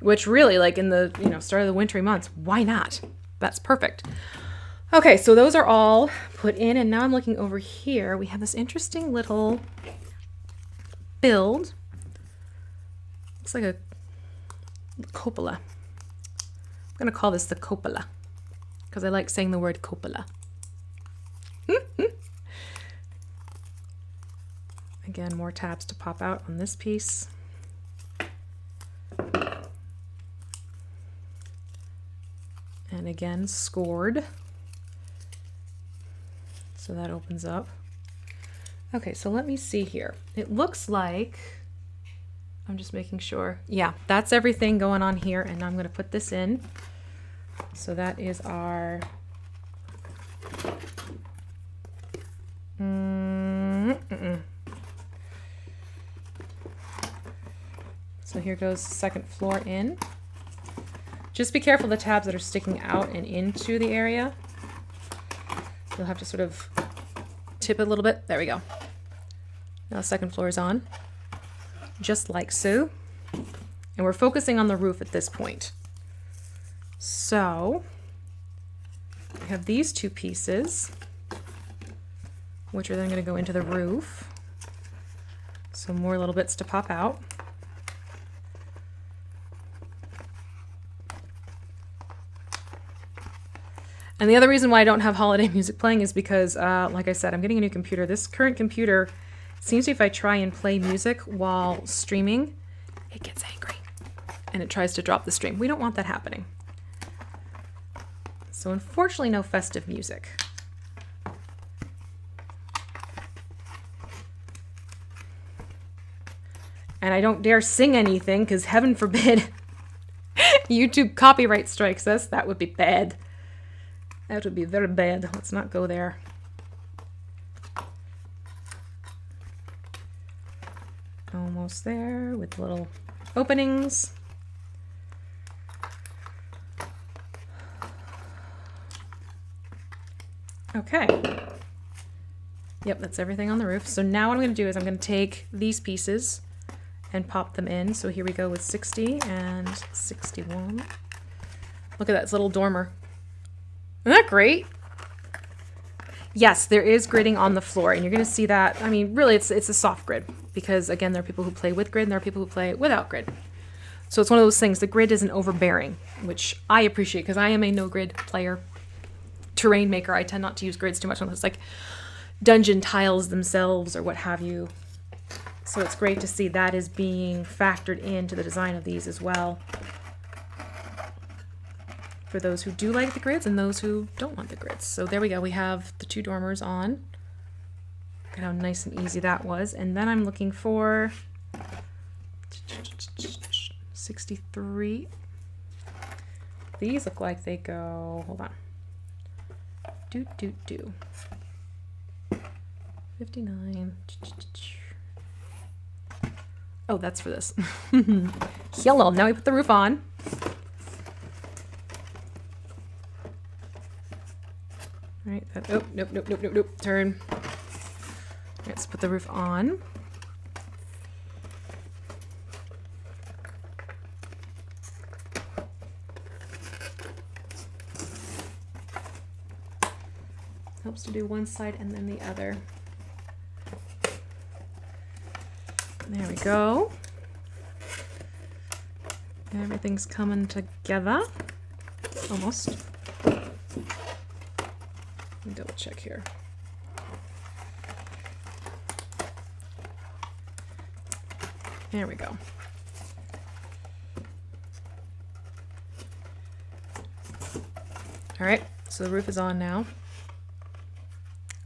[SPEAKER 1] which really, like in the start of the wintry months, why not? That's perfect. Okay, so those are all put in, and now I'm looking over here. We have this interesting little build. Looks like a cupola. I'm gonna call this the cupola because I like saying the word cupola. Again, more tabs to pop out on this piece. And again, scored. So that opens up. Okay, so let me see here. It looks like, I'm just making sure. Yeah, that's everything going on here. And now I'm going to put this in. So that is our So here goes the second floor in. Just be careful of the tabs that are sticking out and into the area. You'll have to sort of tip it a little bit. There we go. Now the second floor is on, just like so. And we're focusing on the roof at this point. So we have these two pieces, which are then going to go into the roof. So more little bits to pop out. And the other reason why I don't have holiday music playing is because, like I said, I'm getting a new computer. This current computer seems to, if I try and play music while streaming, it gets angry and it tries to drop the stream. We don't want that happening. So unfortunately, no festive music. And I don't dare sing anything because heaven forbid YouTube copyright strikes us. That would be bad. That would be very bad. Let's not go there. Almost there with little openings. Okay. Yep, that's everything on the roof. So now what I'm going to do is I'm going to take these pieces and pop them in. So here we go with 60 and 61. Look at that, it's a little dormer. Isn't that great? Yes, there is gridding on the floor, and you're going to see that. I mean, really, it's a soft grid because, again, there are people who play with grid and there are people who play without grid. So it's one of those things. The grid isn't overbearing, which I appreciate because I am a no-grid player. Terrain maker. I tend not to use grids too much unless it's like dungeon tiles themselves or what have you. So it's great to see that is being factored into the design of these as well. For those who do like the grids and those who don't want the grids. So there we go. We have the 2 dormers on. Look at how nice and easy that was. And then I'm looking for 63. These look like they go, hold on. 59. Oh, that's for this. Hello. Now we put the roof on. All right. Oh, nope. Turn. Let's put the roof on. Helps to do one side and then the other. There we go. Everything's coming together. Almost. Let me double check here. There we go. All right, so the roof is on now.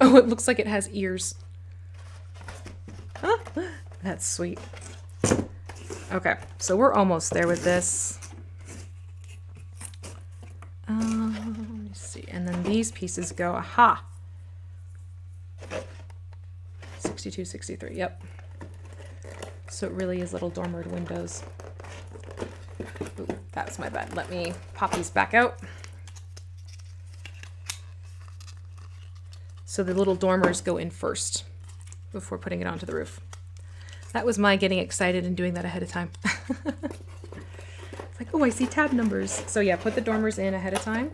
[SPEAKER 1] Oh, it looks like it has ears. Huh? That's sweet. Okay, so we're almost there with this. Let me see. And then these pieces go, aha! 62, 63, yep. So it really is little dormered windows. Ooh, that was my bad. Let me pop these back out. So the little dormers go in first before putting it onto the roof. That was my getting excited and doing that ahead of time. It's like, oh, I see tab numbers. So yeah, put the dormers in ahead of time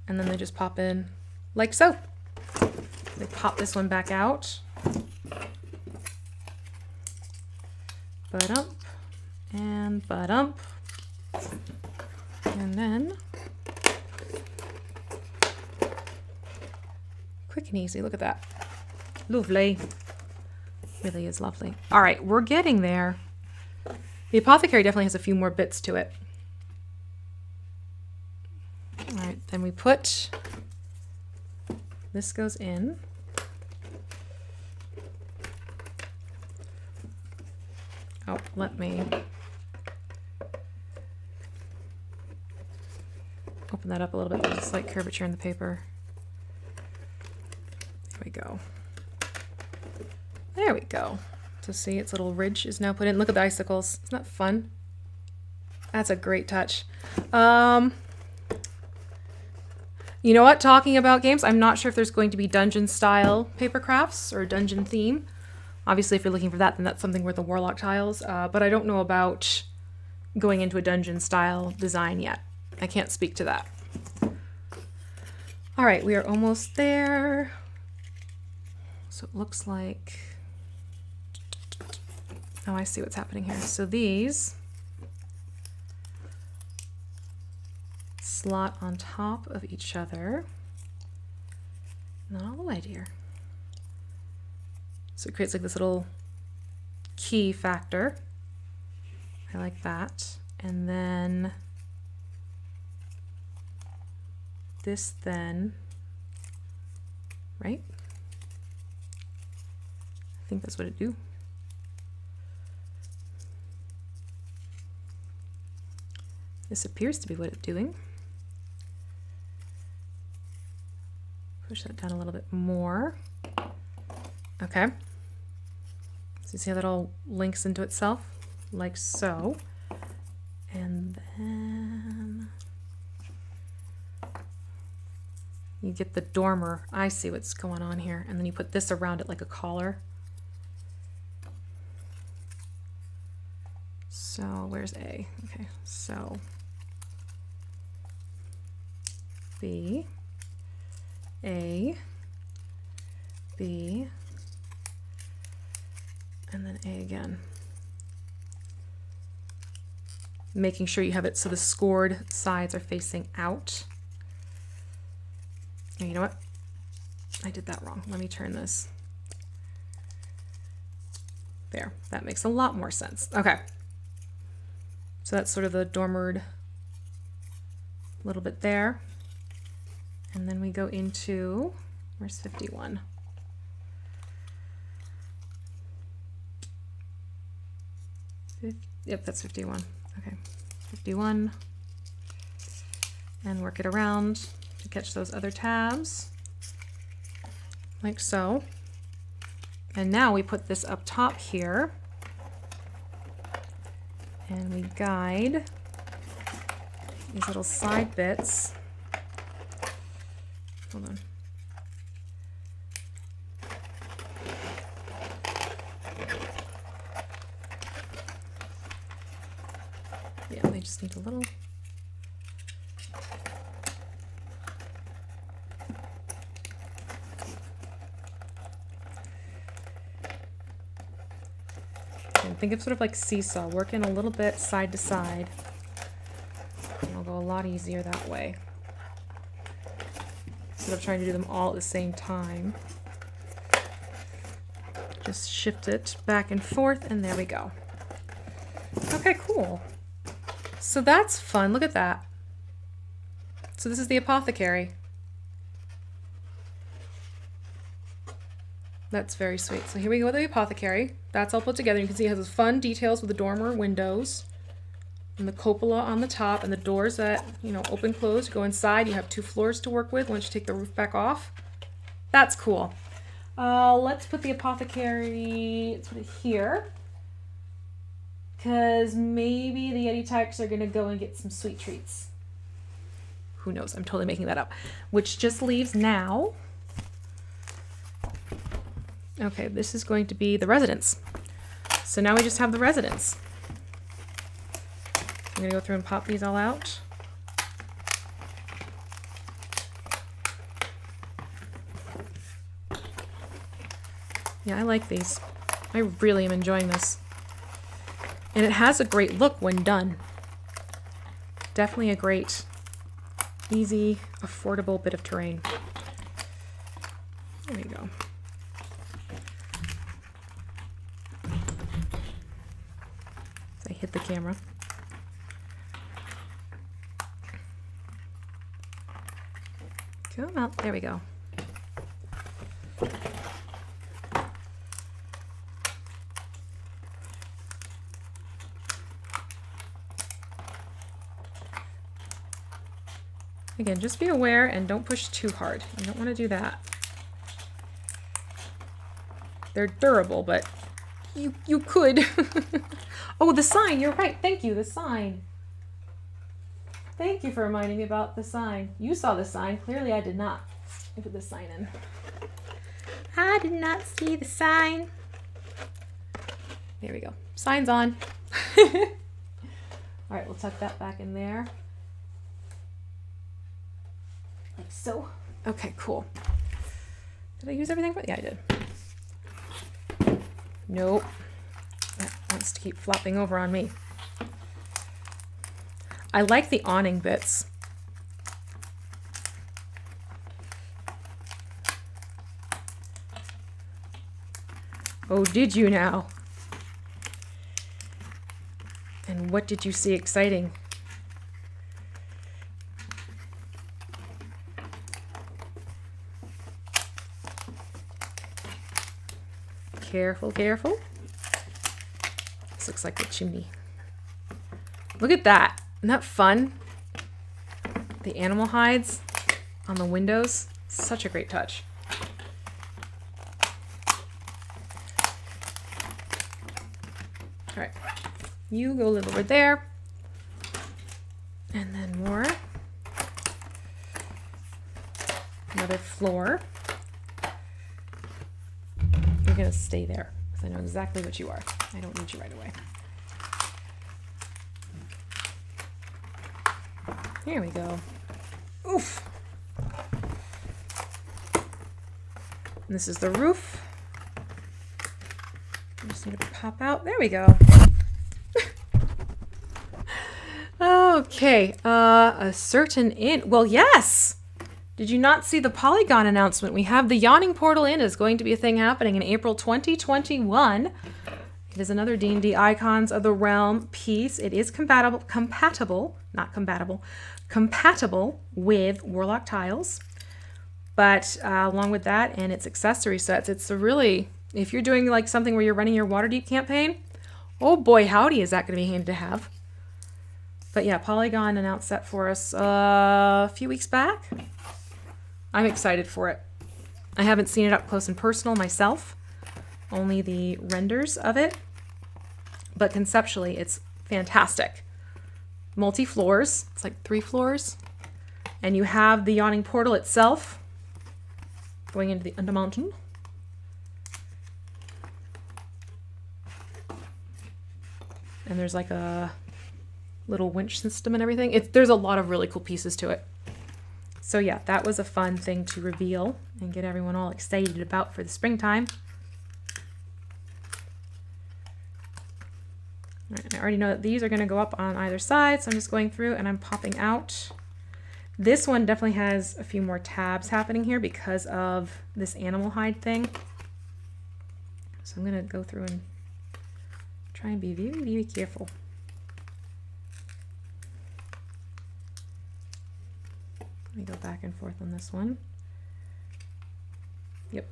[SPEAKER 1] and then they just pop in like so. They pop this one back out. Ba-dump and ba-dump. And then quick and easy. Look at that. Lovely. Really is lovely. All right, we're getting there. The apothecary definitely has a few more bits to it. All right, then we put, this goes in. Oh, let me open that up a little bit. There's a slight curvature in the paper. There we go. There we go. So see, its little ridge is now put in. Look at the icicles. Isn't that fun? That's a great touch. You know what? Talking about games, I'm not sure if there's going to be dungeon style paper crafts or dungeon theme. Obviously, if you're looking for that, then that's something with the warlock tiles. But I don't know about going into a dungeon style design yet. I can't speak to that. All right, we are almost there. So it looks like, oh, I see what's happening here. So these slot on top of each other. Not all the way, dear. So it creates like this little key factor. I like that. And then this then, right? I think that's what it do. This appears to be what it's doing. Push that down a little bit more. Okay. So you see how that all links into itself? Like so. And then you get the dormer. I see what's going on here. And then you put this around it like a collar. So where's A? Okay, so B, A, B, and then A again. Making sure you have it so the scored sides are facing out. And you know what? I did that wrong. Let me turn this. There, that makes a lot more sense. Okay. So that's sort of the dormered little bit there. And then we go into, where's 51? Yep, that's 51. Okay, 51. And work it around to catch those other tabs, like so. And now we put this up top here. And we guide these little side bits. Hold on. Yeah, they just need a little. And think of sort of like seesaw, working a little bit side to side. And it'll go a lot easier that way. Instead of trying to do them all at the same time. Just shift it back and forth, and there we go. Okay, cool. So that's fun. Look at that. So this is the apothecary. That's very sweet. So here we go with the apothecary. That's all put together. You can see it has those fun details with the dormer windows and the cupola on the top and the doors that, you know, open, close, go inside. You have 2 floors to work with once you take the roof back off. That's cool. Let's put the apothecary, let's put it here. Because maybe the Yeti Tykes are going to go and get some sweet treats. Who knows? I'm totally making that up. Which just leaves now. Okay, this is going to be the residence. So now we just have the residence. I'm going to go through and pop these all out. Yeah, I like these. I really am enjoying this. And it has a great look when done. Definitely a great, easy, affordable bit of terrain. There we go. I hit the camera. Come out. There we go. Again, just be aware and don't push too hard. You don't want to do that. They're durable, but you could. Oh, the sign. You're right. Thank you. The sign. Thank you for reminding me about the sign. You saw the sign. Clearly, I did not. I put the sign in. I did not see the sign. There we go. Sign's on. All right, we'll tuck that back in there. Like so. Okay, cool. Did I use everything? Yeah, I did. Nope. That wants to keep flopping over on me. I like the awning bits. Oh, did you now? And what did you see exciting? Careful, careful. This looks like a chimney. Look at that. Isn't that fun? The animal hides on the windows. Such a great touch. All right. You go live over there. And then more. Another floor. You're going to stay there because I know exactly what you are. I don't need you right away. Here we go. Oof. And this is the roof. I just need to pop out. There we go. Okay. A certain inn. Well, yes. Did you not see the Polygon announcement? We have the Yawning Portal Inn is going to be a thing happening in April 2021. It is another D&D Icons of the Realm piece. It is compatible with Warlock tiles. But along with that and its accessory sets, it's a really, if you're doing like something where you're running your Waterdeep campaign, oh boy, howdy, is that going to be handy to have. But yeah, Polygon announced that for us a few weeks back. I'm excited for it. I haven't seen it up close and personal myself, only the renders of it. But conceptually, it's fantastic. Multi-floors, it's like 3 floors. And you have the Yawning Portal itself going into the Undermountain. And there's like a little winch system and everything. There's a lot of really cool pieces to it. So yeah, that was a fun thing to reveal and get everyone all excited about for the springtime. All right, I already know that these are going to go up on either side, so I'm just going through and I'm popping out. This one definitely has a few more tabs happening here because of this animal hide thing. So I'm going to go through and try and be very, very careful. Let me go back and forth on this one. Yep.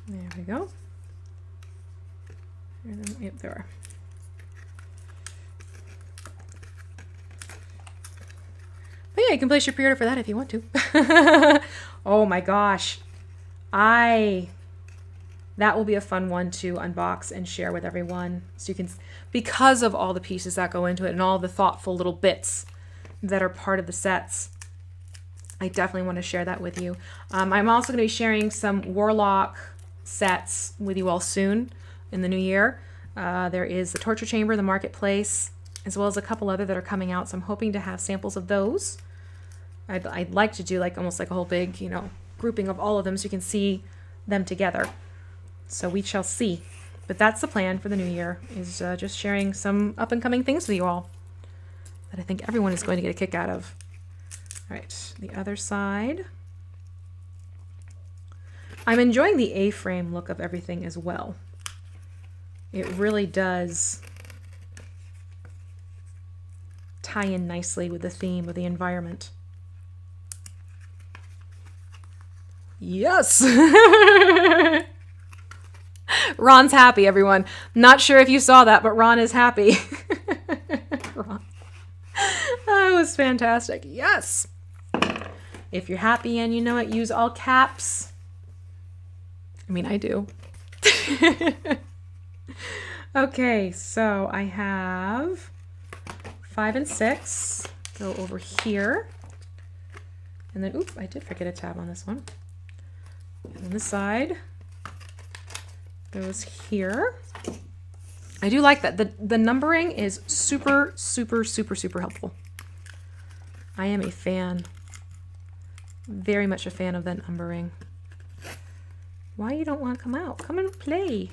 [SPEAKER 1] There we go. Yep, there are. But yeah, you can place your pre-order for that if you want to. Oh my gosh. That will be a fun one to unbox and share with everyone. So you can, because of all the pieces that go into it and all the thoughtful little bits that are part of the sets, I definitely want to share that with you. I'm also going to be sharing some Warlock sets with you all soon in the new year. There is the Torture Chamber, the Marketplace, as well as a couple other that are coming out. So I'm hoping to have samples of those. I'd like to do like almost like a whole big, grouping of all of them so you can see them together. So we shall see. But that's the plan for the new year, is just sharing some up-and-coming things with you all that I think everyone is going to get a kick out of. All right, the other side. I'm enjoying the A-frame look of everything as well. It really does tie in nicely with the theme of the environment. Yes! Ron's happy, everyone. Not sure if you saw that, but Ron is happy. Ron. That was fantastic. Yes! If you're happy and you know it, use all caps. I mean, I do. Okay, so I have 5 and 6. Go over here. And then, oop, I did forget a tab on this one. And on this side goes here. I do like that. The numbering is super, super, super, super helpful. I am a fan. Very much a fan of that numbering. Why you don't want to come out? Come and play.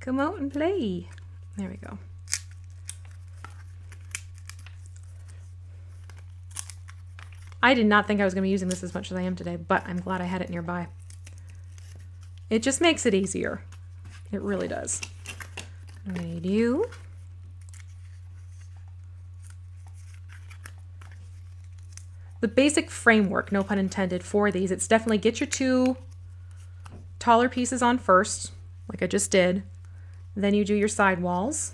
[SPEAKER 1] Come out and play. There we go. I did not think I was going to be using this as much as I am today, but I'm glad I had it nearby. It just makes it easier. It really does. I'm going to need you. The basic framework, no pun intended, for these, it's definitely get your 2 taller pieces on first, like I just did. Then you do your side walls.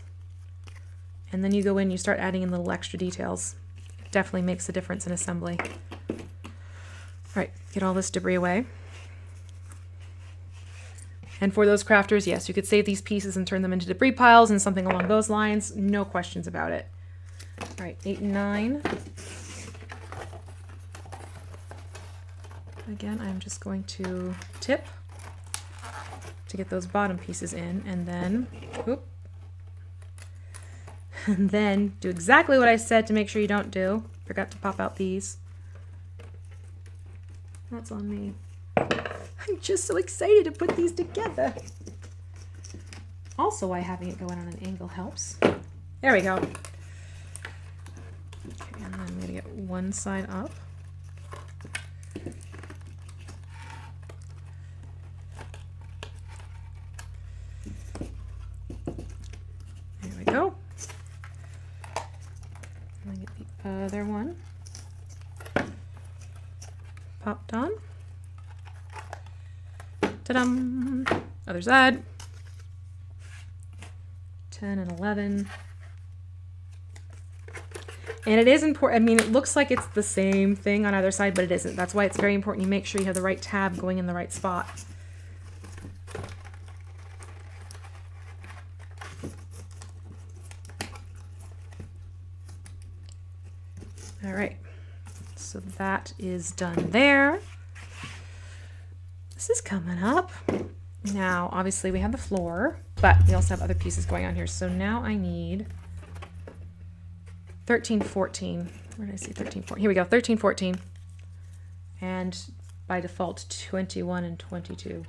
[SPEAKER 1] And then you go in, you start adding in little extra details. It definitely makes a difference in assembly. All right, get all this debris away. And for those crafters, yes, you could save these pieces and turn them into debris piles and something along those lines. No questions about it. All right, 8 and 9. Again, I'm just going to tip to get those bottom pieces in, and then, whoop, and then do exactly what I said to make sure you don't do. Forgot to pop out these. That's on me. I'm just so excited to put these together. Also, why having it going on an angle helps. There we go. Okay, and then I'm going to get one side up. There we go. And I get the other one popped on. Ta-dum! Other side. 10 and 11. And it is important, I mean, it looks like it's the same thing on either side, but it isn't. That's why it's very important you make sure you have the right tab going in the right spot. All right, so that is done there. This is coming up. Now, obviously we have the floor, but we also have other pieces going on here. So now I need 13, 14. Where did I see 13, 14? Here we go, 13, 14. And by default, 21 and 22.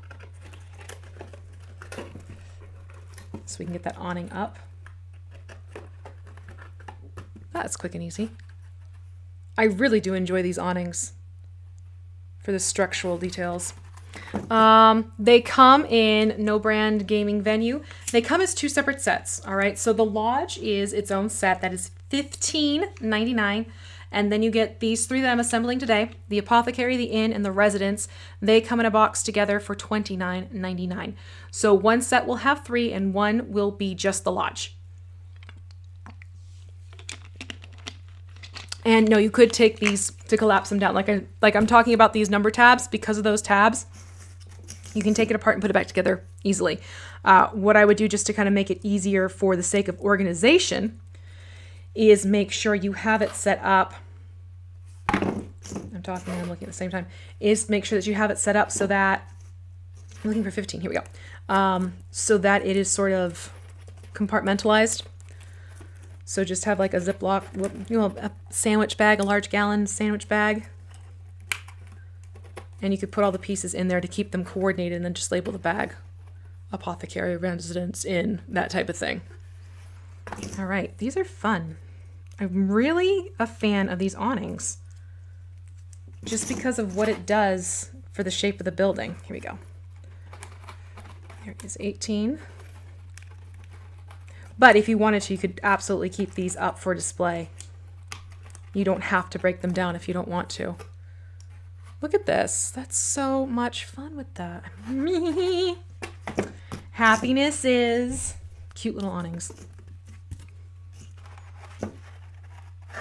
[SPEAKER 1] So we can get that awning up. That's quick and easy. I really do enjoy these awnings for the structural details. They come in No Brand Gaming Venue. They come as 2 separate sets. All right. So the Lodge is its own set that is $15.99. And then you get these 3 that I'm assembling today, the Apothecary, the Inn, and the Residence. They come in a box together for $29.99. So one set will have 3 and one will be just the Lodge. And no, you could take these to collapse them down. Like I'm talking about these number tabs. Because of those tabs, you can take it apart and put it back together easily. What I would do just to kind of make it easier for the sake of organization is make sure you have it set up. I'm talking and I'm looking at the same time. Is make sure that you have it set up so that, I'm looking for 15, here we go. So that it is sort of compartmentalized. So just have like a Ziploc, you know, a sandwich bag, a large gallon sandwich bag. And you could put all the pieces in there to keep them coordinated and then just label the bag. Apothecary, Residence, Inn, that type of thing. All right, these are fun. I'm really a fan of these awnings. Just because of what it does for the shape of the building. Here we go. Here is 18. But if you wanted to, you could absolutely keep these up for display. You don't have to break them down if you don't want to. Look at this. That's so much fun with that. Happiness is cute little awnings. All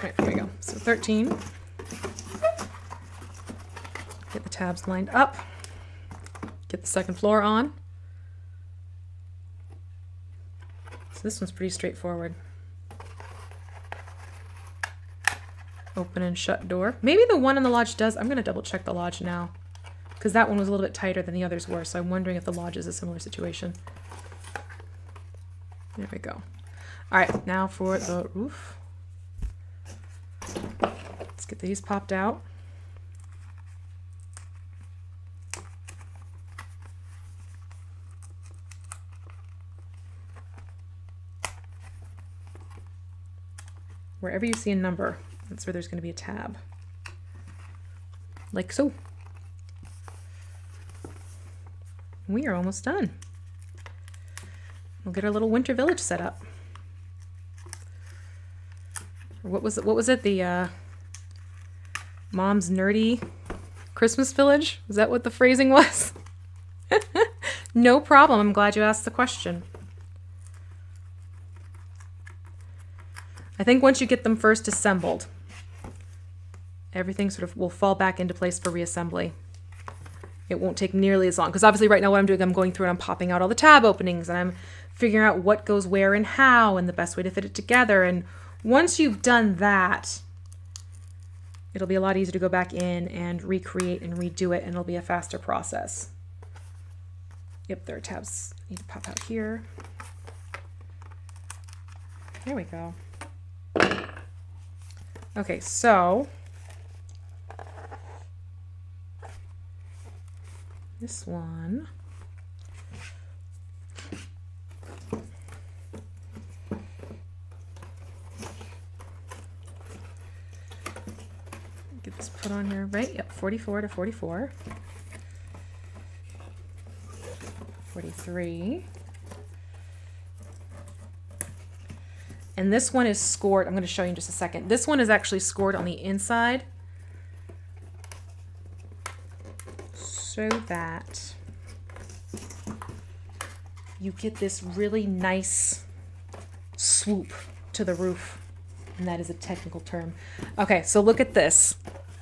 [SPEAKER 1] right, there we go. So 13. Get the tabs lined up. Get the second floor on. This one's pretty straightforward. Open and shut door. Maybe the one in the Lodge does. I'm going to double check the Lodge now, because that one was a little bit tighter than the others were. So I'm wondering if the Lodge is a similar situation. There we go. All right, now for the roof. Let's get these popped out. Wherever you see a number, that's where there's going to be a tab. like so. We are almost done. We'll get our little winter village set up. What was it? The Mom's Nerdy Christmas Village? Was that what the phrasing was? No problem. I'm glad you asked the question. I think once you get them first assembled, everything sort of will fall back into place for reassembly. It won't take nearly as long, because obviously right now what I'm doing, I'm going through and I'm popping out all the tab openings and I'm figuring out what goes where and how and the best way to fit it together. And once you've done that, it'll be a lot easier to go back in and recreate and redo it, and it'll be a faster process. Yep, there are tabs I need to pop out here. There we go. Okay, so this one, get this put on here, right? Yep, 44 to 44. 43. And this one is scored. I'm going to show you in just a second. This one is actually scored on the inside so that you get this really nice swoop to the roof. And that is a technical term. Okay, so look at this.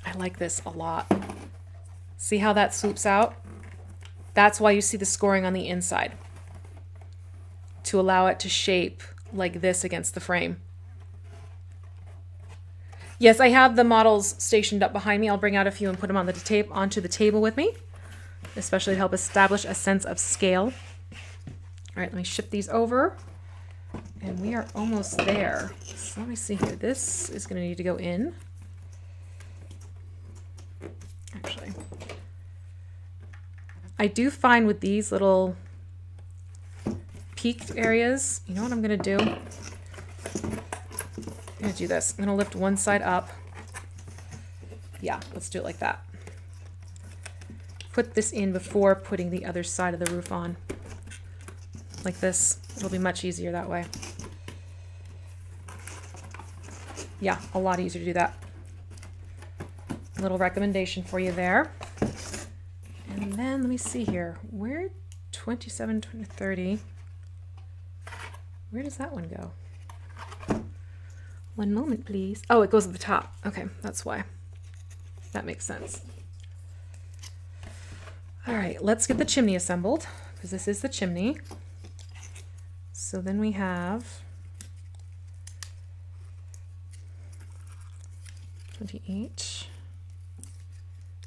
[SPEAKER 1] I like this a lot. See how that swoops out? That's why you see the scoring on the inside, to allow it to shape like this against the frame. Yes, I have the models stationed up behind me. I'll bring out a few and put them on the onto the table with me, especially to help establish a sense of scale. All right, let me shift these over, and we are almost there. So let me see here. This is going to need to go in. Actually, I do find with these little peaked areas, you know what I'm going to do? I'm going to do this. I'm going to lift one side up. Yeah, let's do it like that. Put this in before putting the other side of the roof on. Like this. It'll be much easier that way. Yeah, a lot easier to do that. A little recommendation for you there. And then let me see here. Where 27, 20, 30. Where does that one go? One moment, please. Oh, it goes at the top. Okay, that's why. That makes sense. All right, let's get the chimney assembled, because this is the chimney. So then we have 28,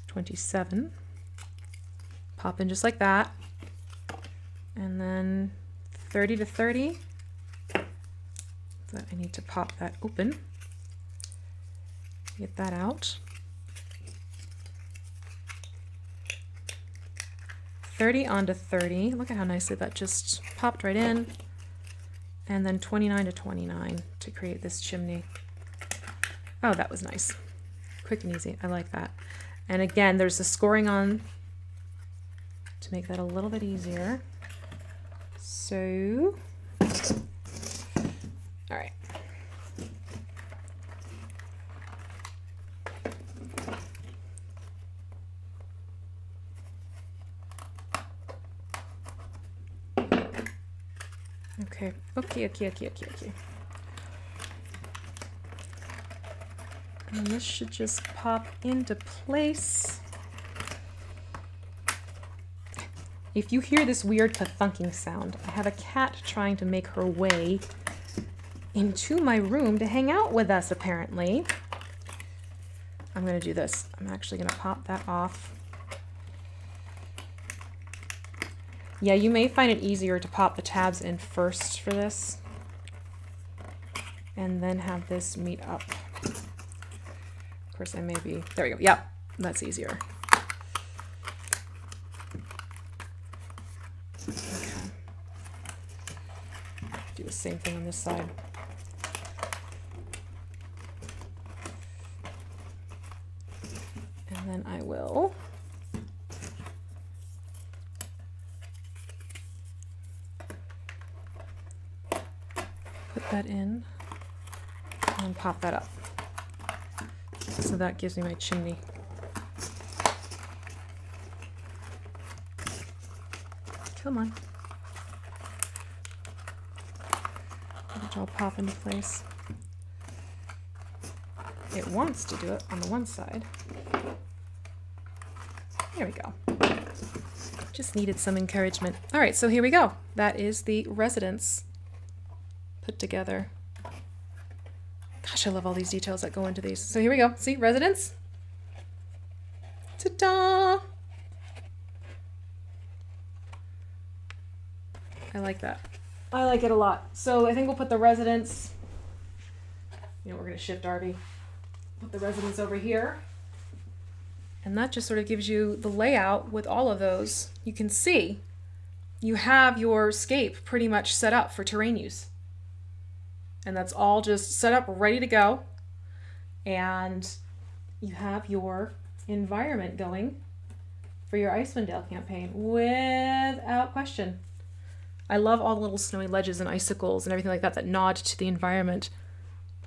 [SPEAKER 1] 27. Pop in just like that. And then 30 to 30. So I need to pop that open. Get that out. 30 onto 30. Look at how nicely that just popped right in. And then 29 to 29 to create this chimney. Oh, that was nice. Quick and easy. I like that. And again, there's the scoring on to make that a little bit easier. So, all right. Okay. And this should just pop into place. If you hear this weird thunking sound, I have a cat trying to make her way into my room to hang out with us, apparently. I'm going to do this. I'm actually going to pop that off. Yeah, you may find it easier to pop the tabs in first for this, and then have this meet up. Of course, I may be... There we go. Yep, that's easier. Okay. Do the same thing on this side. And then I will put that in and pop that up. So that gives me my chimney. Come on. Which I'll pop into place. It wants to do it on the one side. There we go. Just needed some encouragement. All right, so here we go. That is the residence put together. Gosh, I love all these details that go into these. So here we go. See, residence. Ta-da! I like that. I like it a lot. So I think we'll put the residence, we're going to shift Arby. Put the residence over here. And that just sort of gives you the layout with all of those. You can see you have your scape pretty much set up for terrain use. And that's all just set up, ready to go. And you have your environment going for your Icewind Dale campaign without question. I love all the little snowy ledges and icicles and everything like that nod to the environment.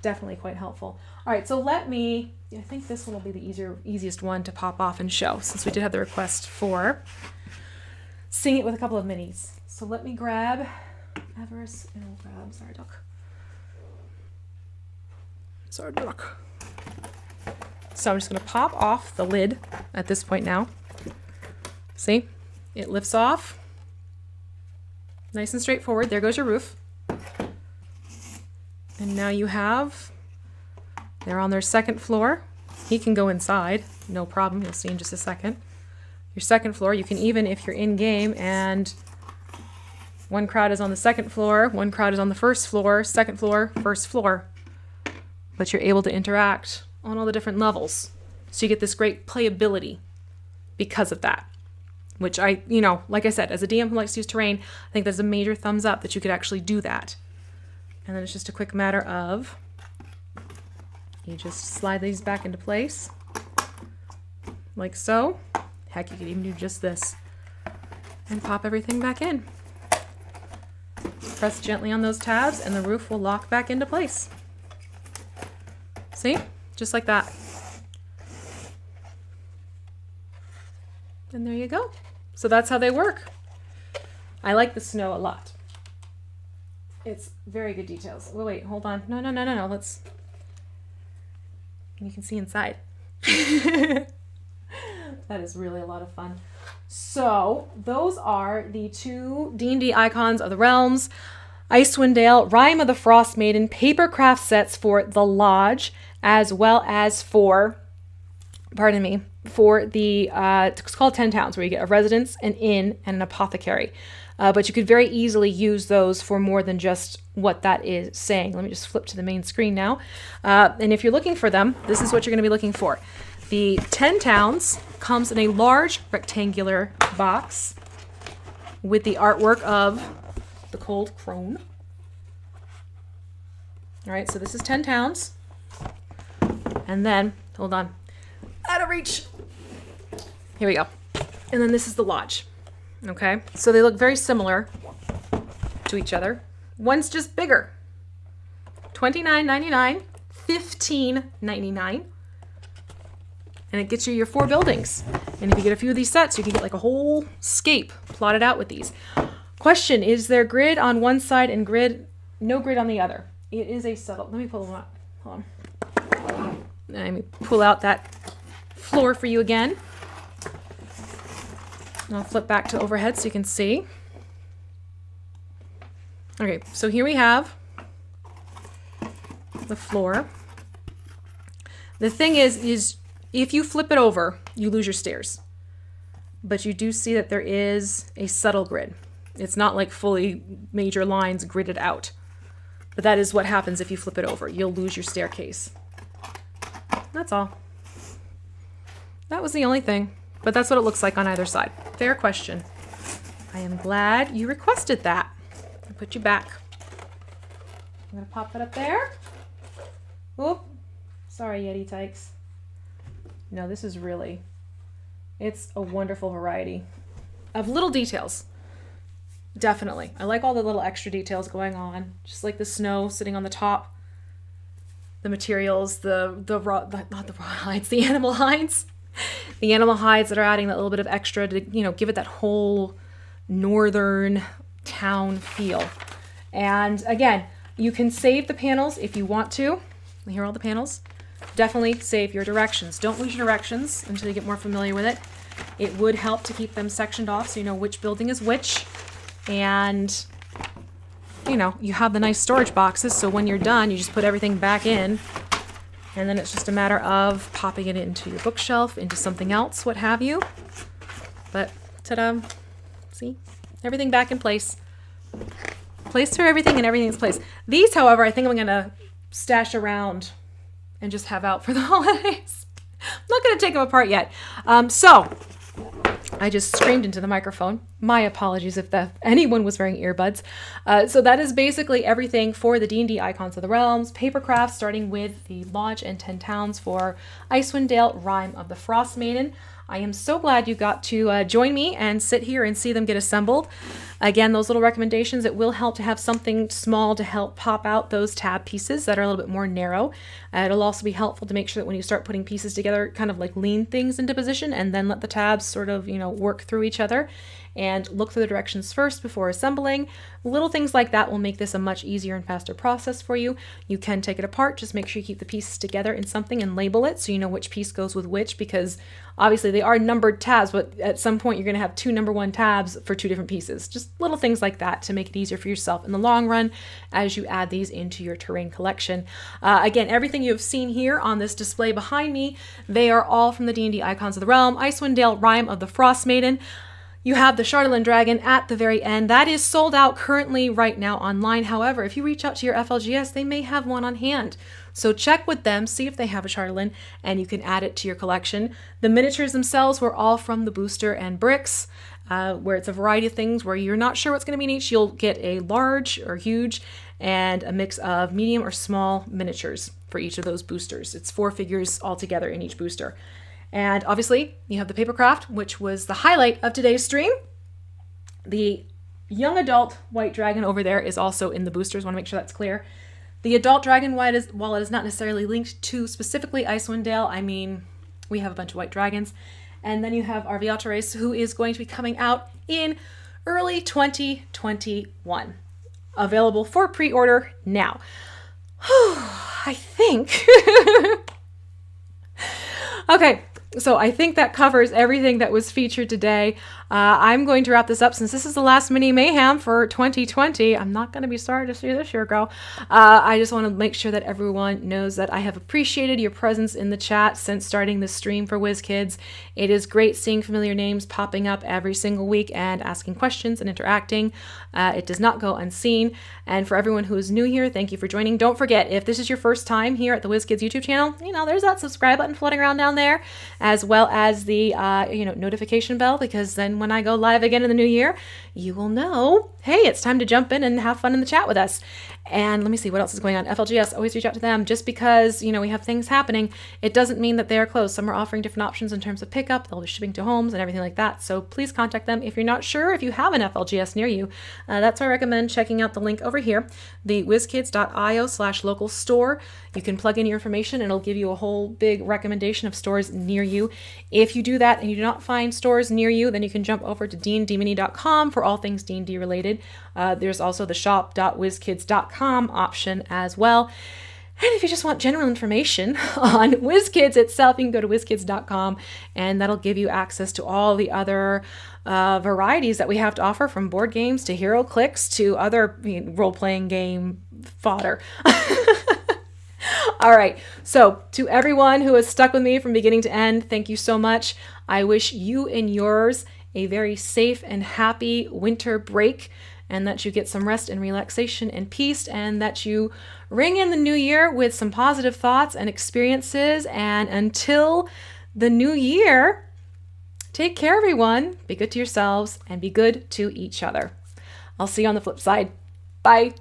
[SPEAKER 1] Definitely quite helpful. All right, so I think this one will be the easiest one to pop off and show, since we did have the request for seeing it with a couple of minis. So let me grab Avarice and I'll grab Zardook. So I'm just going to pop off the lid at this point now. See? It lifts off. Nice and straightforward. There goes your roof. And now they're on their second floor. He can go inside, no problem. You'll see in just a second. Your second floor, you can even, if you're in game and one crowd is on the second floor, one crowd is on the first floor, second floor, first floor. But you're able to interact on all the different levels. So you get this great playability because of that. Which like I said, as a DM who likes to use terrain, I think there's a major thumbs up that you could actually do that. And then it's just a quick matter of, you just slide these back into place, like so. Heck, you could even do just this. And pop everything back in. Press gently on those tabs and the roof will lock back into place. See? Just like that. And there you go. So that's how they work. I like the snow a lot. It's very good details. Oh, wait, hold on. No. Let's... You can see inside. That is really a lot of fun. So those are the two D&D Icons of the Realms, Icewind Dale, Rime of the Frostmaiden Papercraft sets for the Lodge, as well as for the, it's called 10 Towns, where you get a residence, an inn, and an apothecary. But you could very easily use those for more than just what that is saying. Let me just flip to the main screen now. And if you're looking for them, this is what you're going to be looking for. The 10 Towns comes in a large rectangular box with the artwork of the Cold Crone. All right, so this is 10 Towns. And then, hold on, out of reach. Here we go. And then this is the Lodge. Okay, so they look very similar to each other. One's just bigger. $29.99, $15.99. And it gets you your 4 buildings. And if you get a few of these sets, you can get like a whole scape plotted out with these. Question, is there grid on one side and no grid on the other? It is a subtle, let me pull them out. Hold on. Let me pull out that floor for you again. And I'll flip back to overhead so you can see. Okay, so here we have the floor. The thing is if you flip it over, you lose your stairs. But you do see that there is a subtle grid. It's not like fully major lines gridded out. But that is what happens if you flip it over. You'll lose your staircase. That's all. That was the only thing. But that's what it looks like on either side. Fair question. I am glad you requested that. I'll put you back. I'm going to pop that up there. Oop. Sorry, Yeti Tykes. No, this is really, it's a wonderful variety of little details Definitely. I like all the little extra details going on, just like the snow sitting on the top, the materials, not the raw hides, the animal hides. The animal hides that are adding that little bit of extra to, give it that whole northern town feel. And again, you can save the panels if you want to. Here are all the panels. Definitely save your directions. Don't lose your directions until you get more familiar with it. It would help to keep them sectioned off so you know which building is which. And, you have the nice storage boxes, so when you're done, you just put everything back in. And then it's just a matter of popping it into your bookshelf, into something else, what have you. But, ta-da, see? Everything back in place. Place for everything and everything's place. These, however, I think I'm going to stash around and just have out for the holidays. I'm not going to take them apart yet. So, I just screamed into the microphone. My apologies if anyone was wearing earbuds. So that is basically everything for the D&D Icons of the Realms Papercraft, starting with the Lodge and 10 Towns for Icewind Dale, Rime of the Frostmaiden. I am so glad you got to join me and sit here and see them get assembled. Again, those little recommendations, it will help to have something small to help pop out those tab pieces that are a little bit more narrow. It'll also be helpful to make sure that when you start putting pieces together, kind of like lean things into position and then let the tabs sort of, work through each other. And look through the directions first before assembling. Little things like that will make this a much easier and faster process for you. You can take it apart, just make sure you keep the pieces together in something and label it so you know which piece goes with which, because obviously they are numbered tabs, but at some point you're going to have 2 number 1 tabs for 2 different pieces. Just little things like that to make it easier for yourself in the long run as you add these into your terrain collection. Again, everything you have seen here on this display behind me, they are all from the D&D Icons of the Realm, Icewind Dale, Rime of the Frostmaiden. You have the Charlatan Dragon at the very end. That is sold out currently right now online. However, if you reach out to your FLGS, they may have one on hand. So check with them, see if they have a Charlatan, and you can add it to your collection. The miniatures themselves were all from the booster and bricks, where it's a variety of things where you're not sure what's going to be in each. You'll get a large or huge and a mix of medium or small miniatures for each of those boosters. It's 4 figures altogether in each booster. And obviously, you have the Papercraft, which was the highlight of today's stream. The young adult white dragon over there is also in the boosters. Want to make sure that's clear. The adult dragon, while it is not necessarily linked to specifically Icewind Dale, I mean, we have a bunch of white dragons. And then you have our Viatores, who is going to be coming out in early 2021. Available for pre-order now. I think... Okay. So I think that covers everything that was featured today. I'm going to wrap this up since this is the last Mini Mayhem for 2020. I'm not going to be sorry to see this year go. I just want to make sure that everyone knows that I have appreciated your presence in the chat since starting this stream for WizKids. It is great seeing familiar names popping up every single week and asking questions and interacting. It does not go unseen. And for everyone who is new here, thank you for joining. Don't forget, if this is your first time here at the WizKids YouTube channel, there's that subscribe button floating around down there, as well as the notification bell, because then when I go live again in the new year, you will know, hey, it's time to jump in and have fun in the chat with us. And let me see what else is going on. FLGS, always reach out to them. Just because, we have things happening, it doesn't mean that they are closed. Some are offering different options in terms of pickup. They'll be shipping to homes and everything like that. So please contact them. If you're not sure if you have an FLGS near you, that's why I recommend checking out the link over here, the wizkids.io/local store. You can plug in your information and it'll give you a whole big recommendation of stores near you. If you do that and you do not find stores near you, then you can jump over to dndmini.com for all things D&D related. There's also the shop.wizkids.com option as well. And if you just want general information on WizKids itself, you can go to wizkids.com and that'll give you access to all the other varieties that we have to offer, from board games to hero clicks to other role-playing game fodder. All right. So to everyone who has stuck with me from beginning to end, thank you so much. I wish you and yours a very safe and happy winter break, and that you get some rest and relaxation and peace, and that you ring in the new year with some positive thoughts and experiences. And until the new year, take care, everyone. Be good to yourselves and be good to each other. I'll see you on the flip side. Bye.